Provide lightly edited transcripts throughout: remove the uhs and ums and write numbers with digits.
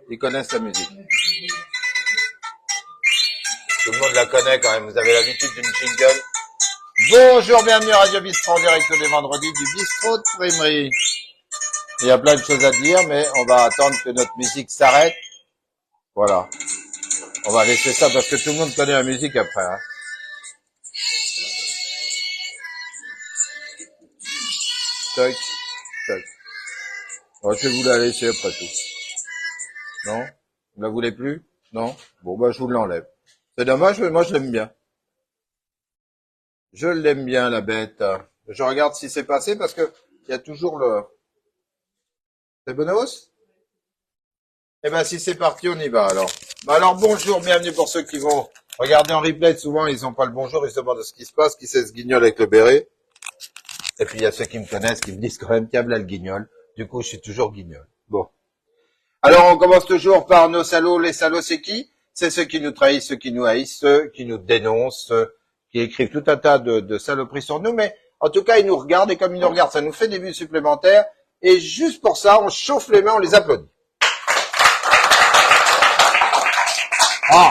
Ils connaissent la musique. Tout le monde la connaît quand même, vous avez l'habitude d'une jingle. Bonjour, bienvenue à Radio Bistro en direct tous les vendredis du Bistrot de Primerie. Il y a plein de choses à dire, mais on va attendre que notre musique s'arrête. Voilà. On va laisser ça parce que tout le monde connaît la musique après. Hein. Toc, toc. Oh, je vais vous la laisser après tout. Non? Vous la voulez plus? Non? Bon, bah, je vous l'enlève. C'est dommage, mais moi, je l'aime bien. Je l'aime bien, la bête. Je regarde si c'est passé parce que il y a toujours le... C'est Bonos? Eh ben, si c'est parti, on y va, alors. Bah, alors, bonjour, bienvenue pour ceux qui vont regarder en replay. Souvent, ils ont pas le bonjour, ils se demandent ce qui se passe, qui c'est ce guignol avec le béret. Et puis, il y a ceux qui me connaissent, qui me disent quand même, tiens, là, le guignol. Du coup, je suis toujours guignol. Bon. Alors, on commence toujours par nos salauds. Les salauds, c'est qui? C'est ceux qui nous trahissent, ceux qui nous haïssent, ceux qui nous dénoncent, ceux qui écrivent tout un tas de saloperies sur nous. Mais, en tout cas, ils nous regardent, et comme ils nous regardent, ça nous fait des vues supplémentaires. Et juste pour ça, on chauffe les mains, on les applaudit. Ah.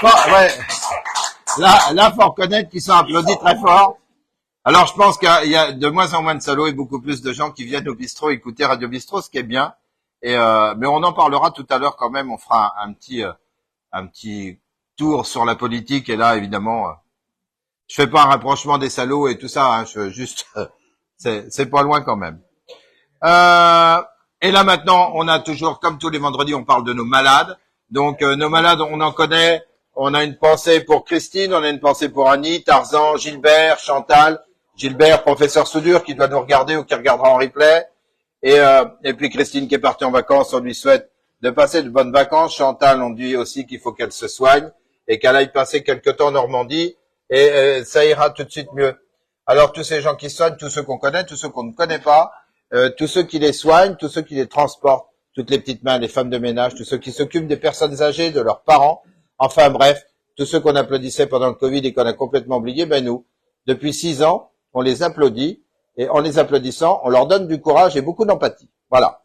Bon, ouais. Là, faut reconnaître qu'ils sont applaudis très fort. Alors, je pense qu'il y a de moins en moins de salauds et beaucoup plus de gens qui viennent au bistrot écouter Radio Bistrot, ce qui est bien. Et mais on en parlera tout à l'heure quand même. On fera un petit tour sur la politique. Et là, évidemment, je fais pas un rapprochement des salauds et tout ça. Hein, c'est pas loin quand même. Et là maintenant, on a toujours, comme tous les vendredis, on parle de nos malades. Donc nos malades, on en connaît. On a une pensée pour Christine, on a une pensée pour Annie, Tarzan, Gilbert, Chantal. Gilbert, professeur soudure, qui doit nous regarder ou qui regardera en replay. Et puis Christine qui est partie en vacances, on lui souhaite de passer de bonnes vacances. Chantal, on dit aussi qu'il faut qu'elle se soigne et qu'elle aille passer quelque temps en Normandie et ça ira tout de suite mieux. Alors tous ces gens qui se soignent, tous ceux qu'on connaît, tous ceux qu'on ne connaît pas, tous ceux qui les soignent, tous ceux qui les transportent, toutes les petites mains, les femmes de ménage, tous ceux qui s'occupent des personnes âgées, de leurs parents, enfin bref, tous ceux qu'on applaudissait pendant le Covid et qu'on a complètement oublié, ben nous, depuis 6 ans, on les applaudit, et en les applaudissant, on leur donne du courage et beaucoup d'empathie. Voilà.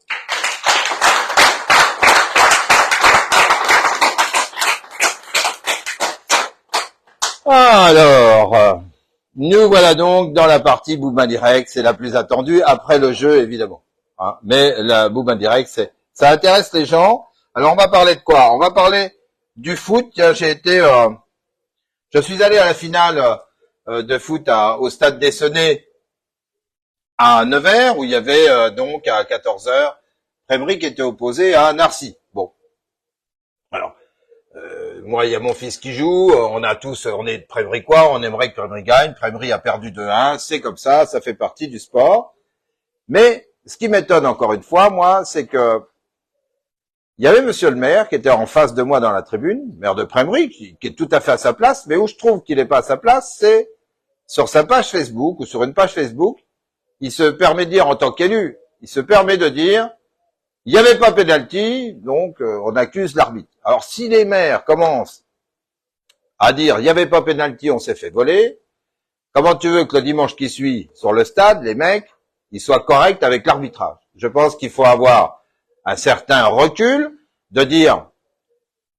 Alors, nous voilà donc dans la partie Boum Direct, c'est la plus attendue, après le jeu évidemment. Hein, mais la Boum Direct, ça intéresse les gens. Alors on va parler de quoi? On va parler du foot. Tiens, je suis allé à la finale de foot au stade d'Essonay à Nevers, où il y avait donc à 14h, Prémery qui était opposé à Narcy. Bon, alors, moi il y a mon fils qui joue, on est Prémerycois, on aimerait que Prémery gagne, Prémery a perdu 2-1, c'est comme ça fait partie du sport. Mais ce qui m'étonne encore une fois, moi, c'est que il y avait monsieur le maire qui était en face de moi dans la tribune, maire de Prémery, qui est tout à fait à sa place, mais où je trouve qu'il n'est pas à sa place, c'est sur sa page Facebook ou sur une page Facebook. Il se permet de dire en tant qu'élu, il se permet de dire, il n'y avait pas pénalty, donc on accuse l'arbitre. Alors si les maires commencent à dire, il n'y avait pas pénalty, on s'est fait voler, comment tu veux que le dimanche qui suit, sur le stade, les mecs, ils soient corrects avec l'arbitrage? Je pense qu'il faut avoir un certain recul, de dire,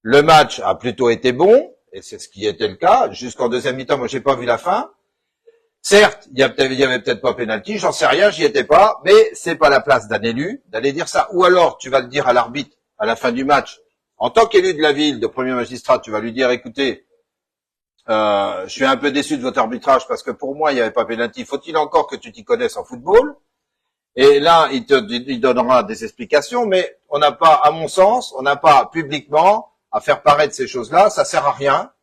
le match a plutôt été bon, et c'est ce qui était le cas, jusqu'en deuxième mi-temps, moi j'ai pas vu la fin. Certes, il y avait peut-être pas pénalty, j'en sais rien, j'y étais pas, mais c'est pas la place d'un élu d'aller dire ça. Ou alors, tu vas le dire à l'arbitre à la fin du match. En tant qu'élu de la ville, de premier magistrat, tu vas lui dire, écoutez, je suis un peu déçu de votre arbitrage parce que pour moi, il n'y avait pas pénalty. Faut-il encore que tu t'y connaisses en football? Et là, il donnera des explications, mais on n'a pas, à mon sens, on n'a pas publiquement à faire paraître ces choses-là, ça sert à rien.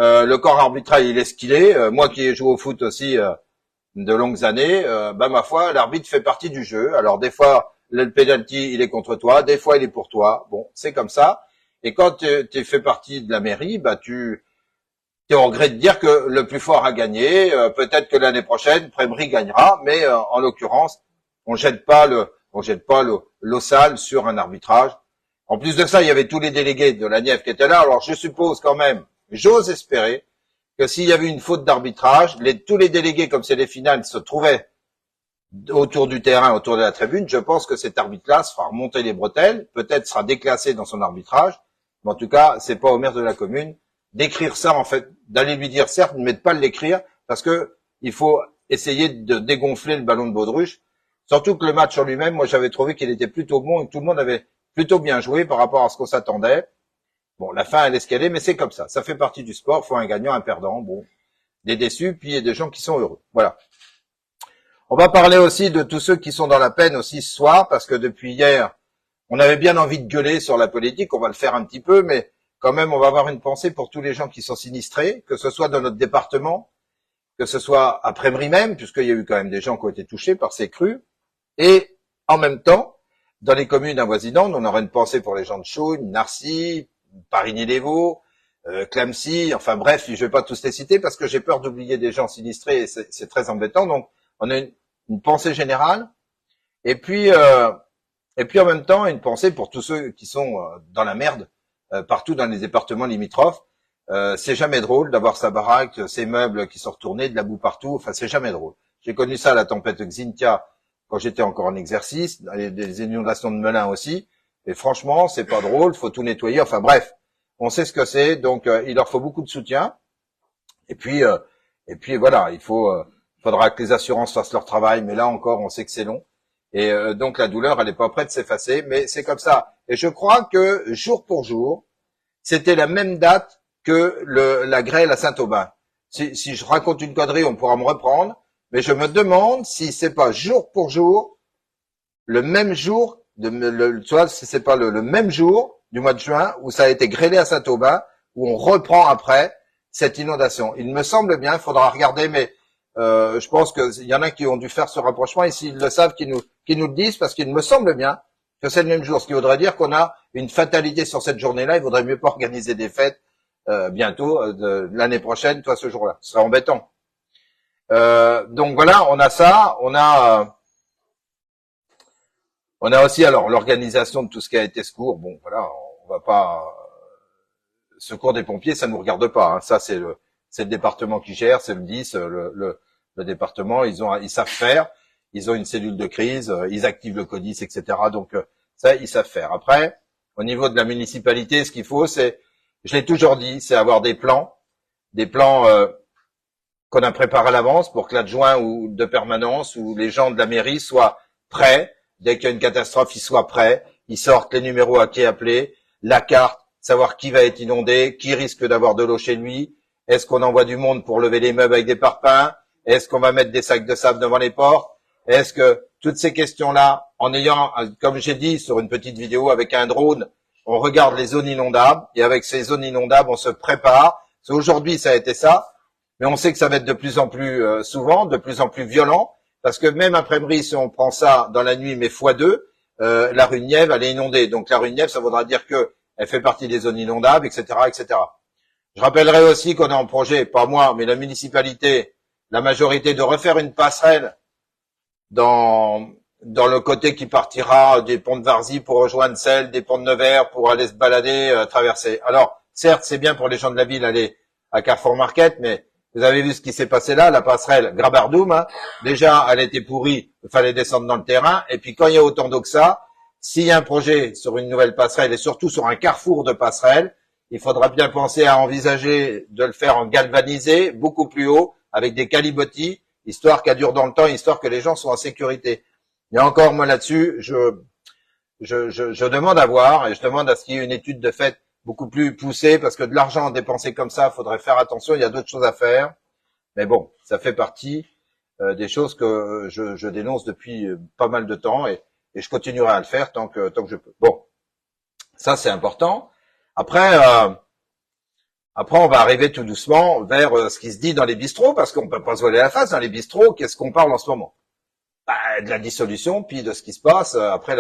Le corps arbitral, il est ce qu'il est. Moi qui ai joué au foot aussi de longues années, ma foi, l'arbitre fait partie du jeu. Alors des fois, le penalty, il est contre toi, des fois, il est pour toi. Bon, c'est comme ça. Et quand tu fais partie de la mairie, tu es au regret de dire que le plus fort a gagné. Peut-être que l'année prochaine, Prémery gagnera, mais en l'occurrence, on jette pas l'eau sale sur un arbitrage. En plus de ça, il y avait tous les délégués de la Nièvre qui étaient là. Alors je suppose quand même, j'ose espérer que s'il y avait une faute d'arbitrage, tous les délégués, comme c'est les finales, se trouvaient autour du terrain, autour de la tribune. Je pense que cet arbitre-là se fera remonter les bretelles, peut-être sera déclassé dans son arbitrage, mais en tout cas, c'est pas au maire de la commune d'écrire ça, en fait, d'aller lui dire certes, mais de pas l'écrire, parce que il faut essayer de dégonfler le ballon de baudruche. Surtout que le match en lui-même, moi j'avais trouvé qu'il était plutôt bon et que tout le monde avait plutôt bien joué par rapport à ce qu'on s'attendait. Bon, la fin elle est ce qu'elle est, mais c'est comme ça. Ça fait partie du sport. Faut un gagnant, un perdant. Bon, des déçus, puis il y a des gens qui sont heureux. Voilà. On va parler aussi de tous ceux qui sont dans la peine aussi ce soir, parce que depuis hier, on avait bien envie de gueuler sur la politique. On va le faire un petit peu, mais quand même, on va avoir une pensée pour tous les gens qui sont sinistrés, que ce soit dans notre département, que ce soit à Prémery même, puisqu'il y a eu quand même des gens qui ont été touchés par ces crues, et en même temps, dans les communes avoisinantes, on aurait une pensée pour les gens de Chaulnes, Narcy, Parigny-les-Vaux, Clamecy, enfin bref, je vais pas tous les citer parce que j'ai peur d'oublier des gens sinistrés et c'est très embêtant. Donc, on a une pensée générale, et puis en même temps, une pensée pour tous ceux qui sont dans la merde, partout dans les départements limitrophes. C'est jamais drôle d'avoir sa baraque, ses meubles qui sont retournés, de la boue partout. Enfin, c'est jamais drôle. J'ai connu ça à la tempête Xynthia quand j'étais encore en exercice, des inondations de Melun aussi. Et franchement, c'est pas drôle. Faut tout nettoyer. Enfin bref, on sait ce que c'est. Donc, il leur faut beaucoup de soutien. Et puis voilà, faudra que les assurances fassent leur travail. Mais là encore, on sait que c'est long. Et donc la douleur, elle est pas prête de s'effacer. Mais c'est comme ça. Et je crois que jour pour jour, c'était la même date que la grêle à Saint-Aubin. Si je raconte une connerie, on pourra me reprendre, mais je me demande si c'est pas jour pour jour, le même jour, tu vois, si c'est pas le même jour du mois de juin où ça a été grêlé à Saint-Aubin, où on reprend après cette inondation. Il me semble bien, il faudra regarder, mais je pense qu'il y en a qui ont dû faire ce rapprochement, et s'ils le savent, qu'ils nous le disent, parce qu'il me semble bien que c'est le même jour, ce qui voudrait dire qu'on a une fatalité sur cette journée-là. Il vaudrait mieux pas organiser des fêtes bientôt, l'année prochaine, toi, ce jour-là. Ce serait embêtant. Donc voilà, on a ça, on a aussi alors l'organisation de tout ce qui a été secours. Bon, voilà, on va pas secours des pompiers, ça nous regarde pas. Hein. Ça, c'est le département qui gère, c'est le 10, le département. Ils savent faire. Ils ont une cellule de crise, ils activent le CODIS, etc. Donc ça, ils savent faire. Après, au niveau de la municipalité, ce qu'il faut, c'est, je l'ai toujours dit, c'est avoir des plans qu'on a préparés à l'avance pour que l'adjoint ou de permanence ou les gens de la mairie soient prêts. Dès qu'il y a une catastrophe, ils soient prêts. Ils sortent les numéros à qui appeler, la carte, savoir qui va être inondé, qui risque d'avoir de l'eau chez lui. Est-ce qu'on envoie du monde pour lever les meubles avec des parpaings? Est-ce qu'on va mettre des sacs de sable devant les portes? Est-ce que toutes ces questions-là, en ayant, comme j'ai dit sur une petite vidéo avec un drone, on regarde les zones inondables, et avec ces zones inondables, on se prépare. Aujourd'hui, ça a été ça, mais on sait que ça va être de plus en plus souvent, de plus en plus violent, parce que même après Prémery, si on prend ça dans la nuit, mais x2, la rue de Nièvre, elle est inondée. Donc la rue de Nièvre, ça voudra dire que elle fait partie des zones inondables, etc., etc. Je rappellerai aussi qu'on a en projet, pas moi, mais la municipalité, la majorité, de refaire une passerelle dans le côté qui partira des ponts de Varzy pour rejoindre celle des ponts de Nevers pour aller se balader, traverser. Alors, certes, c'est bien pour les gens de la ville aller à Carrefour Market, mais vous avez vu ce qui s'est passé là, la passerelle Grabardoum, hein. Déjà, elle était pourrie, il fallait descendre dans le terrain, et puis quand il y a autant d'eau que ça, s'il y a un projet sur une nouvelle passerelle, et surtout sur un carrefour de passerelle, il faudra bien penser à envisager de le faire en galvanisé, beaucoup plus haut, avec des calibotis, histoire qu'elle dure dans le temps, histoire que les gens soient en sécurité. Et encore, moi là-dessus, je demande à voir, et je demande à ce qu'il y ait une étude de fait beaucoup plus poussée, parce que de l'argent dépensé comme ça, il faudrait faire attention, il y a d'autres choses à faire. Mais bon, ça fait partie des choses que je dénonce depuis pas mal de temps, et je continuerai à le faire tant que je peux. Bon, ça c'est important. Après, on va arriver tout doucement vers ce qui se dit dans les bistrots, parce qu'on peut pas se voiler la face. Dans les bistrots, qu'est-ce qu'on parle en ce moment? De la dissolution, puis de ce qui se passe après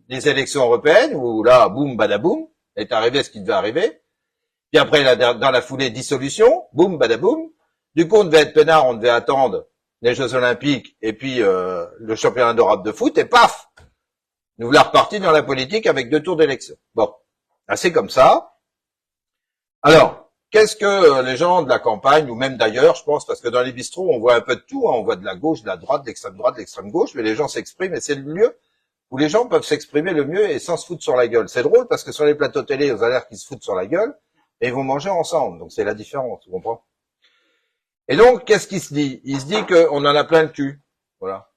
les élections européennes, où là, boum, badaboum, est arrivé ce qui devait arriver. Puis après, dans la foulée, dissolution, boum, badaboum. Du coup, on devait être peinard, on devait attendre les Jeux Olympiques, et puis le championnat d'Europe de foot, et paf, nous voilà repartis dans la politique avec 2 tours d'élection. Bon, c'est comme ça. Alors, qu'est-ce que les gens de la campagne, ou même d'ailleurs, je pense, parce que dans les bistrots, on voit un peu de tout, hein, on voit de la gauche, de la droite, de l'extrême gauche, mais les gens s'expriment et c'est le lieu où les gens peuvent s'exprimer le mieux et sans se foutre sur la gueule. C'est drôle parce que sur les plateaux télé, vous avez l'air qu'ils se foutent sur la gueule et ils vont manger ensemble. Donc c'est la différence, tu comprends? Et donc, qu'est-ce qui se dit? Il se dit qu'on en a plein le cul. Voilà.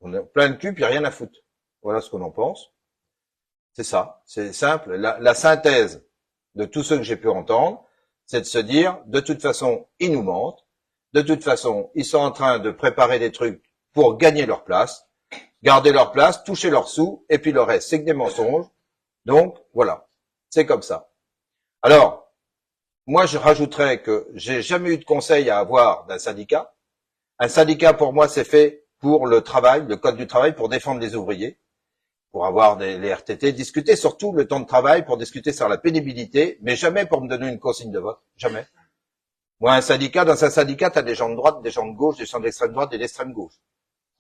On a plein le cul puis rien à foutre. Voilà ce qu'on en pense. C'est ça. C'est simple. La synthèse de tout ce que j'ai pu entendre, c'est de se dire, de toute façon, ils nous mentent. De toute façon, ils sont en train de préparer des trucs pour gagner leur place, garder leur place, toucher leurs sous, et puis le reste, c'est que des mensonges. Donc, voilà. C'est comme ça. Alors, moi, je rajouterais que j'ai jamais eu de conseil à avoir d'un syndicat. Un syndicat, pour moi, c'est fait pour le travail, le code du travail, pour défendre les ouvriers, pour avoir les RTT, discuter surtout le temps de travail, pour discuter sur la pénibilité, mais jamais pour me donner une consigne de vote. Jamais. Moi, un syndicat, dans un syndicat, tu as des gens de droite, des gens de gauche, des gens d'extrême droite et d'extrême gauche.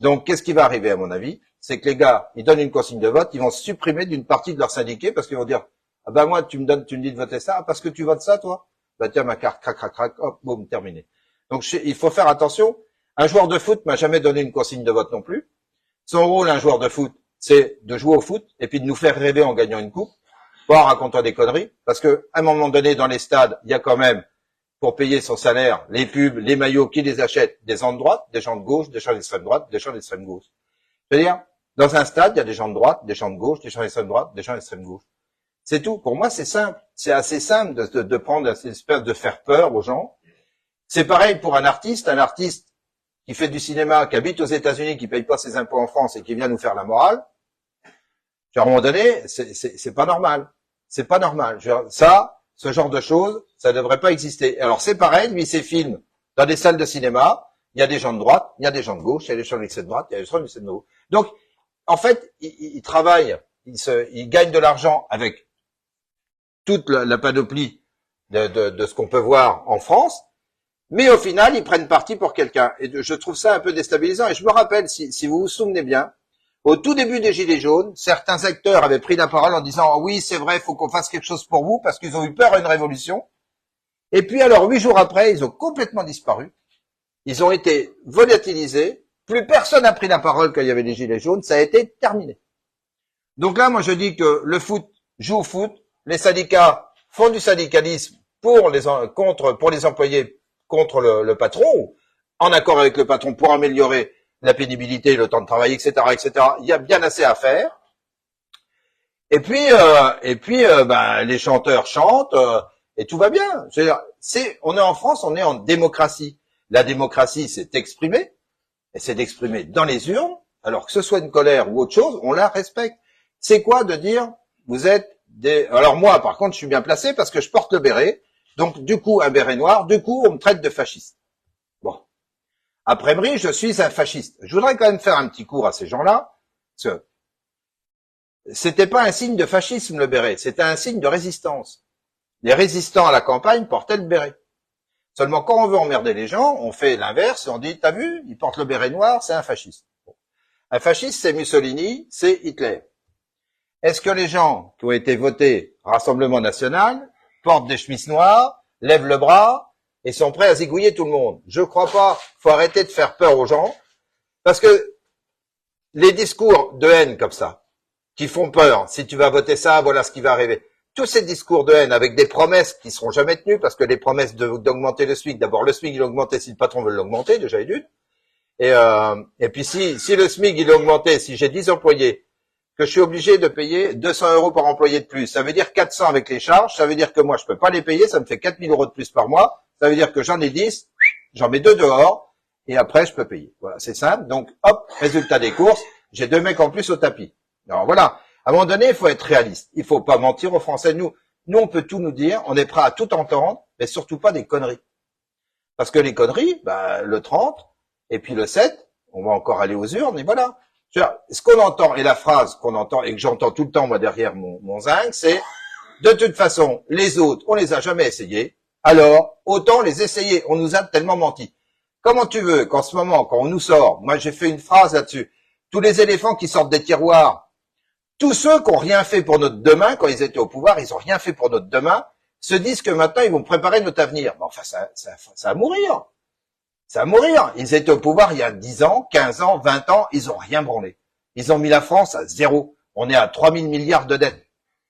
Donc, qu'est-ce qui va arriver, à mon avis? C'est que les gars, ils donnent une consigne de vote, ils vont se supprimer d'une partie de leur syndiqué parce qu'ils vont dire, ah ben moi, tu me dis de voter ça, parce que tu votes ça, toi? Bah tiens, ma carte, crac, crac, crac, hop, boum, terminé. Donc, il faut faire attention. Un joueur de foot m'a jamais donné une consigne de vote non plus. Son rôle, un joueur de foot, c'est de jouer au foot et puis de nous faire rêver en gagnant une coupe, pas en racontant des conneries, parce que à un moment donné, dans les stades, il y a quand même, pour payer son salaire, les pubs, les maillots, qui les achètent? Des gens de droite, des gens de gauche, des gens d'extrême droite, des gens d'extrême gauche. C'est-à-dire, dans un stade, il y a des gens de droite, des gens de gauche, des gens d'extrême droite, des gens d'extrême gauche. C'est tout. Pour moi, c'est simple. C'est assez simple de prendre cette espèce de faire peur aux gens. C'est pareil pour un artiste qui fait du cinéma, qui habite aux États-Unis, qui paye pas ses impôts en France et qui vient nous faire la morale. À un moment donné, c'est pas normal. C'est pas normal. Ce genre de choses, ça devrait pas exister. Alors c'est pareil, lui, ses films dans des salles de cinéma, il y a des gens de droite, il y a des gens de gauche, il y a des gens d'extrême droite, il y a des gens d'extrême gauche. Donc, en fait, il travaille, il gagne de l'argent avec toute la panoplie de ce qu'on peut voir en France, mais au final, ils prennent parti pour quelqu'un. Et je trouve ça un peu déstabilisant. Et je me rappelle, si vous vous souvenez bien, au tout début des Gilets jaunes, certains acteurs avaient pris la parole en disant oh, « Oui, c'est vrai, il faut qu'on fasse quelque chose pour vous » parce qu'ils ont eu peur d'une révolution. Et puis alors, 8 jours après, ils ont complètement disparu. Ils ont été volatilisés. Plus personne n'a pris la parole quand il y avait les Gilets jaunes. Ça a été terminé. Donc là, moi, je dis que le foot joue au foot. Les syndicats font du syndicalisme pour les employés contre le patron, en accord avec le patron pour améliorer la pénibilité, le temps de travail, etc., etc. Il y a bien assez à faire. Et puis, les chanteurs chantent et tout va bien. On est en France, on est en démocratie. La démocratie, c'est d'exprimer, et c'est d'exprimer dans les urnes. Alors que ce soit une colère ou autre chose, on la respecte. C'est quoi de dire vous êtes des... Alors moi, par contre, je suis bien placé parce que je porte le béret. Donc, du coup, un béret noir, du coup, on me traite de fasciste. Bon. Après Brie, je suis un fasciste. Je voudrais quand même faire un petit cours à ces gens-là, parce que c'était pas un signe de fascisme, le béret, c'était un signe de résistance. Les résistants à la campagne portaient le béret. Seulement, quand on veut emmerder les gens, on fait l'inverse, on dit, t'as vu, il porte le béret noir, c'est un fasciste. Bon. Un fasciste, c'est Mussolini, c'est Hitler. Est-ce que les gens qui ont été votés Rassemblement National portent des chemises noires, lèvent le bras et sont prêts à zigouiller tout le monde? Je crois pas. Faut arrêter de faire peur aux gens parce que les discours de haine comme ça, qui font peur, si tu vas voter ça, voilà ce qui va arriver. Tous ces discours de haine avec des promesses qui seront jamais tenues parce que les promesses d'augmenter le SMIC, d'abord le SMIC il augmenté si le patron veut l'augmenter, déjà d'une. Et puis si le SMIC il est augmenté, si j'ai 10 employés, que je suis obligé de payer 200 € par employé de plus. Ça veut dire 400 avec les charges. Ça veut dire que moi, je peux pas les payer. Ça me fait 4000 € de plus par mois. Ça veut dire que j'en ai 10, j'en mets 2 dehors, et après, je peux payer. Voilà, c'est simple. Donc, hop, résultat des courses, j'ai 2 mecs en plus au tapis. Alors voilà. À un moment donné, il faut être réaliste. Il faut pas mentir aux Français. Nous, on peut tout nous dire. On est prêt à tout entendre, mais surtout pas des conneries. Parce que les conneries, le 30, et puis le 7, on va encore aller aux urnes, et voilà. Ce qu'on entend, et la phrase qu'on entend, et que j'entends tout le temps, moi, derrière mon zinc, c'est, de toute façon, les autres, on les a jamais essayés, alors, autant les essayer, on nous a tellement menti. Comment tu veux qu'en ce moment, quand on nous sort, moi j'ai fait une phrase là-dessus, tous les éléphants qui sortent des tiroirs, tous ceux qui ont rien fait pour notre demain, quand ils étaient au pouvoir, ils ont rien fait pour notre demain, se disent que maintenant ils vont préparer notre avenir. Bon, enfin, ça va mourir. Ça va mourir. Ils étaient au pouvoir il y a 10 ans, 15 ans, 20 ans, ils ont rien branlé. Ils ont mis la France à zéro. On est à 3000 milliards de dettes.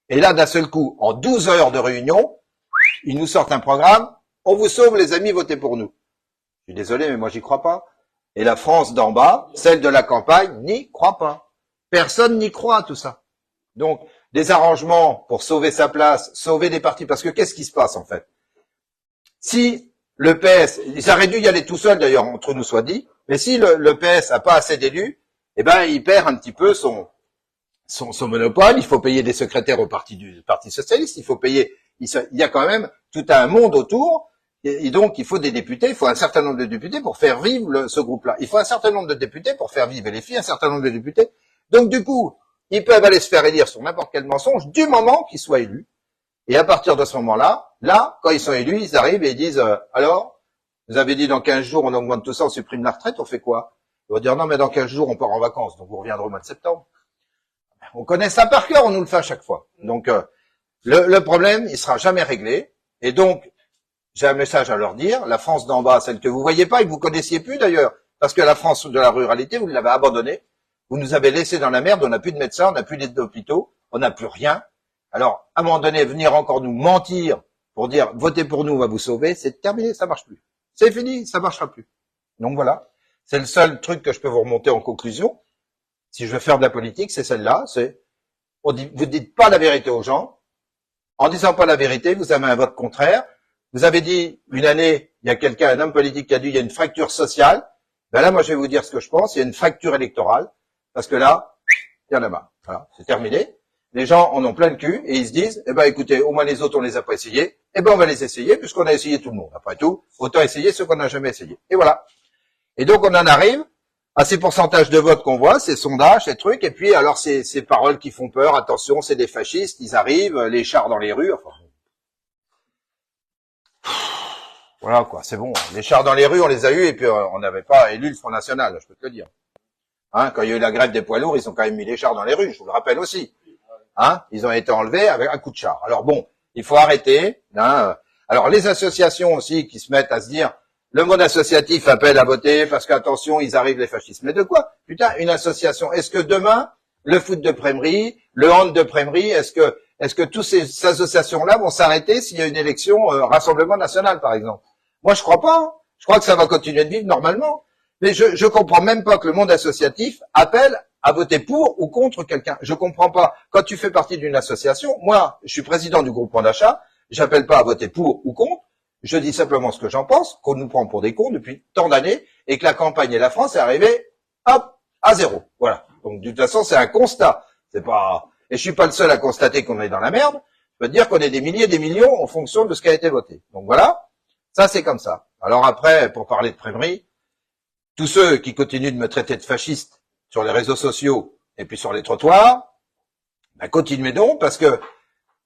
Et là, d'un seul coup, en 12 heures de réunion, ils nous sortent un programme. On vous sauve, les amis, votez pour nous. Je suis désolé, mais moi, j'y crois pas. Et la France d'en bas, celle de la campagne, n'y croit pas. Personne n'y croit à tout ça. Donc, des arrangements pour sauver sa place, sauver des partis. Parce que qu'est-ce qui se passe, en fait? Si le PS, ça aurait dû y aller tout seul, d'ailleurs, entre nous soit dit, mais si le PS a pas assez d'élus, eh ben, il perd un petit peu son monopole. Il faut payer des secrétaires au Parti socialiste. Il faut payer, il y a quand même tout un monde autour. Et donc, il faut des députés, il faut un certain nombre de députés pour faire vivre ce groupe-là. Il faut un certain nombre de députés pour faire vivre les filles, un certain nombre de députés. Donc, du coup, ils peuvent aller se faire élire sur n'importe quel mensonge du moment qu'ils soient élus. Et à partir de ce moment-là, quand ils sont élus, ils arrivent et ils disent, alors, vous avez dit dans 15 jours, on augmente tout ça, on supprime la retraite, on fait quoi? Ils vont dire, non, mais dans 15 jours, on part en vacances, donc vous reviendrez au mois de septembre. On connaît ça par cœur, on nous le fait à chaque fois. Donc, le problème, il sera jamais réglé. Et donc, j'ai un message à leur dire, la France d'en bas, celle que vous voyez pas et que vous connaissiez plus d'ailleurs, parce que la France de la ruralité, vous l'avez abandonnée, vous nous avez laissé dans la merde, on n'a plus de médecins, on n'a plus d'hôpitaux, on n'a plus rien. Alors, à un moment donné, venir encore nous mentir pour dire, votez pour nous, on va vous sauver, c'est terminé, ça marche plus. C'est fini, ça marchera plus. Donc voilà, c'est le seul truc que je peux vous remonter en conclusion. Si je veux faire de la politique, c'est celle-là, vous dites pas la vérité aux gens. En disant pas la vérité, vous avez un vote contraire. Vous avez dit, une année, il y a un homme politique qui a dit, il y a une fracture sociale. Ben là, moi, je vais vous dire ce que je pense. Il y a une fracture électorale. Parce que là, il y en a marre. Voilà, c'est terminé. Les gens en ont plein le cul et ils se disent, eh ben, écoutez, au moins les autres, on les a pas essayés. Eh ben, on va les essayer puisqu'on a essayé tout le monde. Après tout, autant essayer ceux qu'on n'a jamais essayé. Et voilà. Et donc, on en arrive à ces pourcentages de vote qu'on voit, ces sondages, ces trucs. Et puis, alors, ces paroles qui font peur. Attention, c'est des fascistes. Ils arrivent, les chars dans les rues. Enfin, voilà, quoi. C'est bon. Les chars dans les rues, on les a eus et puis on n'avait pas élu le Front National, je peux te le dire. Hein, quand il y a eu la grève des poids lourds, ils ont quand même mis les chars dans les rues, je vous le rappelle aussi. Hein, ils ont été enlevés avec un coup de char. Alors bon, il faut arrêter. Hein. Alors les associations aussi qui se mettent à se dire, le monde associatif appelle à voter parce qu'attention, ils arrivent les fascistes. Mais de quoi? Putain, une association. Est-ce que demain, le foot de Prémery, le hand de Prémery, est-ce que toutes ces associations-là vont s'arrêter s'il y a une élection Rassemblement National, par exemple? Moi, je crois pas. Hein. Je crois que ça va continuer de vivre normalement. Mais je comprends même pas que le monde associatif appelle à voter pour ou contre quelqu'un. Je comprends pas. Quand tu fais partie d'une association, moi, je suis président du groupement d'achat, j'appelle pas à voter pour ou contre, je dis simplement ce que j'en pense, qu'on nous prend pour des cons depuis tant d'années, et que la campagne et la France est arrivée, hop, à zéro. Voilà. Donc, de toute façon, c'est un constat. C'est pas, et je suis pas le seul à constater qu'on est dans la merde. Je peux te dire qu'on est des milliers, des millions en fonction de ce qui a été voté. Donc voilà. Ça, c'est comme ça. Alors après, pour parler de Prémery, tous ceux qui continuent de me traiter de fasciste sur les réseaux sociaux et puis sur les trottoirs, ben continuez donc, parce que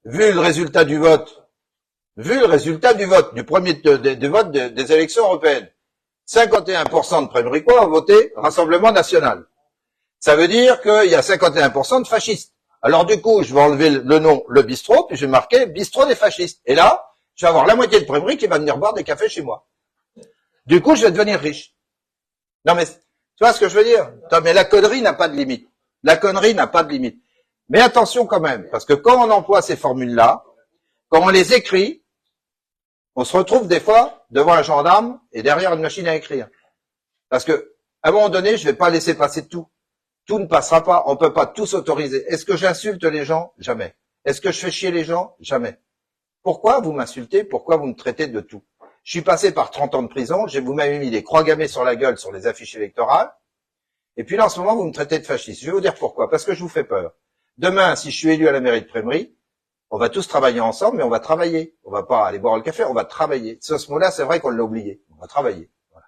vu le résultat du vote, du premier du vote des élections européennes, 51% de Prémericois ont voté Rassemblement National. Ça veut dire qu'il y a 51% de fascistes. Alors du coup, je vais enlever le nom, le bistrot, puis je vais marquer bistrot des fascistes. Et là, je vais avoir la moitié de Prémery qui va venir boire des cafés chez moi. Du coup, je vais devenir riche. Non mais, tu vois ce que je veux dire? Mais la connerie n'a pas de limite. La connerie n'a pas de limite. Mais attention quand même, parce que quand on emploie ces formules-là, quand on les écrit, on se retrouve des fois devant un gendarme et derrière une machine à écrire. Parce que, à un moment donné, je vais pas laisser passer tout. Tout ne passera pas. On peut pas tout s'autoriser. Est-ce que j'insulte les gens? Jamais. Est-ce que je fais chier les gens? Jamais. Pourquoi vous m'insultez? Pourquoi vous me traitez de tout? Je suis passé par 30 ans de prison, j'ai vous-même mis des croix gammées sur la gueule sur les affiches électorales, et puis là, en ce moment, vous me traitez de fasciste. Je vais vous dire pourquoi. Parce que je vous fais peur. Demain, si je suis élu à la mairie de Prémery, on va tous travailler ensemble, mais on va travailler. On va pas aller boire le café, on va travailler. Ce mot-là, c'est vrai qu'on l'a oublié. On va travailler. Voilà.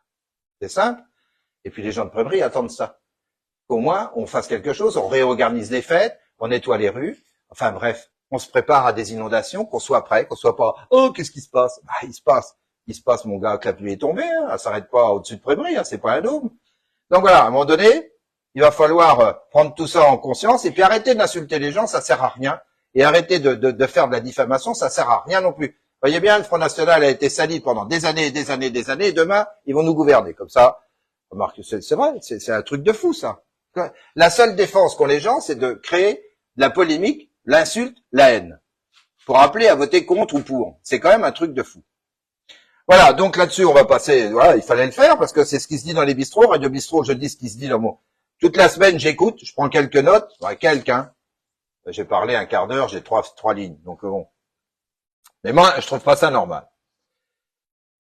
C'est simple. Et puis les gens de Prémery attendent ça. Qu'au moins, on fasse quelque chose, on réorganise les fêtes, on nettoie les rues. Enfin bref, on se prépare à des inondations, qu'on soit prêt, qu'on soit pas, oh, qu'est-ce qui se passe? Bah, il se passe, mon gars, que la pluie est tombée, hein, elle s'arrête pas au-dessus de Prémery, hein, c'est pas un dôme. Donc voilà, à un moment donné, il va falloir prendre tout ça en conscience et puis arrêter d'insulter les gens, ça sert à rien. Et arrêter de faire de la diffamation, ça sert à rien non plus. Voyez bien, le Front National a été sali pendant des années, des années, des années, et demain, ils vont nous gouverner. Comme ça, remarque, c'est vrai, c'est un truc de fou, ça. La seule défense qu'ont les gens, c'est de créer de la polémique, l'insulte, la haine, pour appeler à voter contre ou pour. C'est quand même un truc de fou. Voilà, donc là-dessus, on va passer, voilà, il fallait le faire, parce que c'est ce qui se dit dans les bistrots. Radio Bistrot, je dis ce qui se dit dans mon... Toute la semaine, j'écoute, je prends quelques notes, hein. J'ai parlé un quart d'heure, j'ai trois lignes, donc bon. Mais moi, je trouve pas ça normal.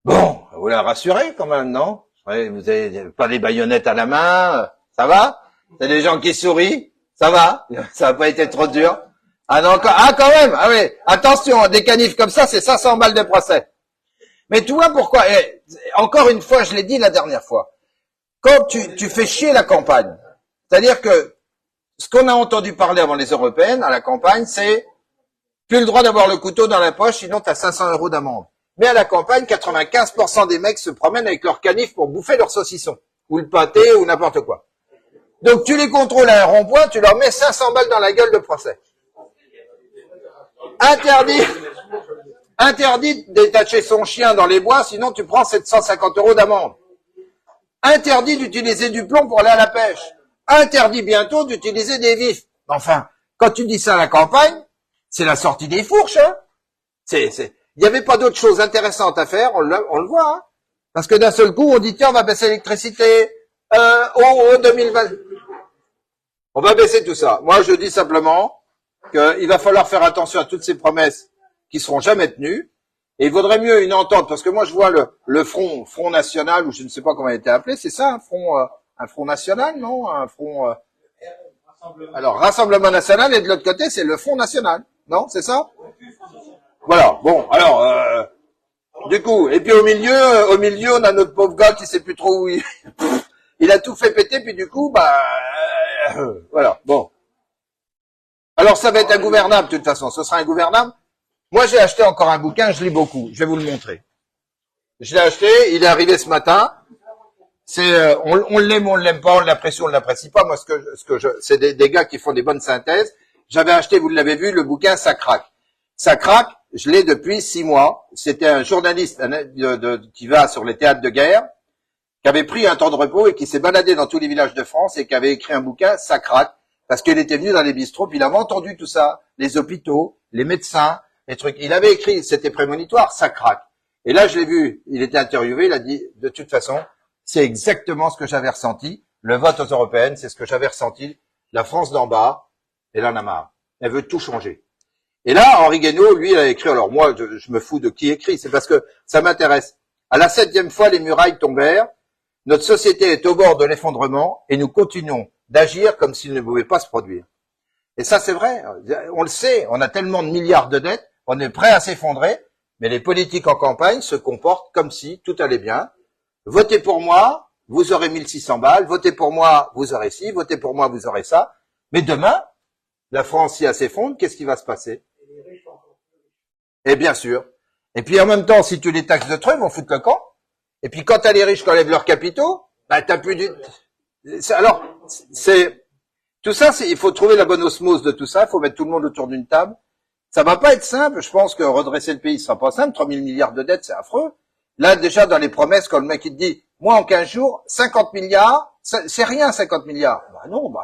Bon, vous la rassurez quand même, non? Ouais, vous avez pas des baïonnettes à la main, ça va? C'est des gens qui sourient, ça va? Ça n'a pas été trop dur? Ah non, quand même, ah oui, attention, des canifs comme ça, c'est 500 balles de procès. Mais tu vois pourquoi, encore une fois, je l'ai dit la dernière fois, quand tu fais chier la campagne, c'est-à-dire que ce qu'on a entendu parler avant les européennes, à la campagne, c'est plus le droit d'avoir le couteau dans la poche, sinon tu as 500 € d'amende. Mais à la campagne, 95% des mecs se promènent avec leur canif pour bouffer leur saucisson, ou le pâté, ou n'importe quoi. Donc tu les contrôles à un rond-point, tu leur mets 500 balles dans la gueule de procès. Interdit de détacher son chien dans les bois, sinon tu prends 750 € d'amende. Interdit d'utiliser du plomb pour aller à la pêche. Interdit bientôt d'utiliser des vifs. Enfin, quand tu dis ça à la campagne, c'est la sortie des fourches, hein. Il n'y avait pas d'autre chose intéressante à faire, on le voit, hein. Parce que d'un seul coup, on dit, tiens, on va baisser l'électricité, 2020. On va baisser tout ça. Moi, je dis simplement qu'il va falloir faire attention à toutes ces promesses qui seront jamais tenues. Et il vaudrait mieux une entente, parce que moi, je vois le Front National, ou je ne sais pas comment il a été appelé, c'est ça, un Front National, non? Un Front, alors, Rassemblement National, et de l'autre côté, c'est le Front National. Non, c'est ça? Voilà. Bon, alors, du coup, et puis au milieu, on a notre pauvre gars qui sait plus trop où il a tout fait péter, puis du coup, voilà. Bon. Alors, ça va être ingouvernable, de toute façon. Ce sera ingouvernable. Moi, j'ai acheté encore un bouquin, je lis beaucoup. Je vais vous le montrer. Je l'ai acheté, il est arrivé ce matin. C'est, on l'aime ou on l'aime pas, on l'apprécie ou on l'apprécie pas. Moi, c'est des gars qui font des bonnes synthèses. J'avais acheté, vous l'avez vu, le bouquin Ça craque. Ça craque, je l'ai depuis 6 mois. C'était un journaliste qui va sur les théâtres de guerre, qui avait pris un temps de repos et qui s'est baladé dans tous les villages de France et qui avait écrit un bouquin Ça craque, parce qu'il était venu dans les bistrots, puis il avait entendu tout ça, les hôpitaux, les médecins, les trucs. Il avait écrit, c'était prémonitoire, Ça craque. Et là, je l'ai vu, il était interviewé, il a dit, de toute façon, c'est exactement ce que j'avais ressenti. Le vote aux européennes, c'est ce que j'avais ressenti. La France d'en bas, elle en a marre. Elle veut tout changer. Et là, Henri Guénaud, lui, il a écrit, alors moi, je me fous de qui écrit, c'est parce que ça m'intéresse. À la 7e fois, les murailles tombèrent. Notre société est au bord de l'effondrement et nous continuons d'agir comme s'il ne pouvait pas se produire. Et ça, c'est vrai. On le sait. On a tellement de milliards de dettes. On est prêt à s'effondrer. Mais les politiques en campagne se comportent comme si tout allait bien. Votez pour moi, vous aurez 1600 balles. Votez pour moi, vous aurez ci. Votez pour moi, vous aurez ça. Mais demain, la France, si elle s'effondre, qu'est-ce qui va se passer? Et bien sûr. Et puis en même temps, si tu les taxes de trop, ils vont foutre le camp. Et puis quand t'as les riches qui enlèvent leurs capitaux, t'as plus du... Alors, tout ça, il faut trouver la bonne osmose de tout ça. Il faut mettre tout le monde autour d'une table. Ça va pas être simple. Je pense que redresser le pays, ce sera pas simple. 3000 milliards de dettes, c'est affreux. Là, déjà, dans les promesses, quand le mec, il te dit, moi, en 15 jours, 50 milliards, c'est rien, 50 milliards. Non,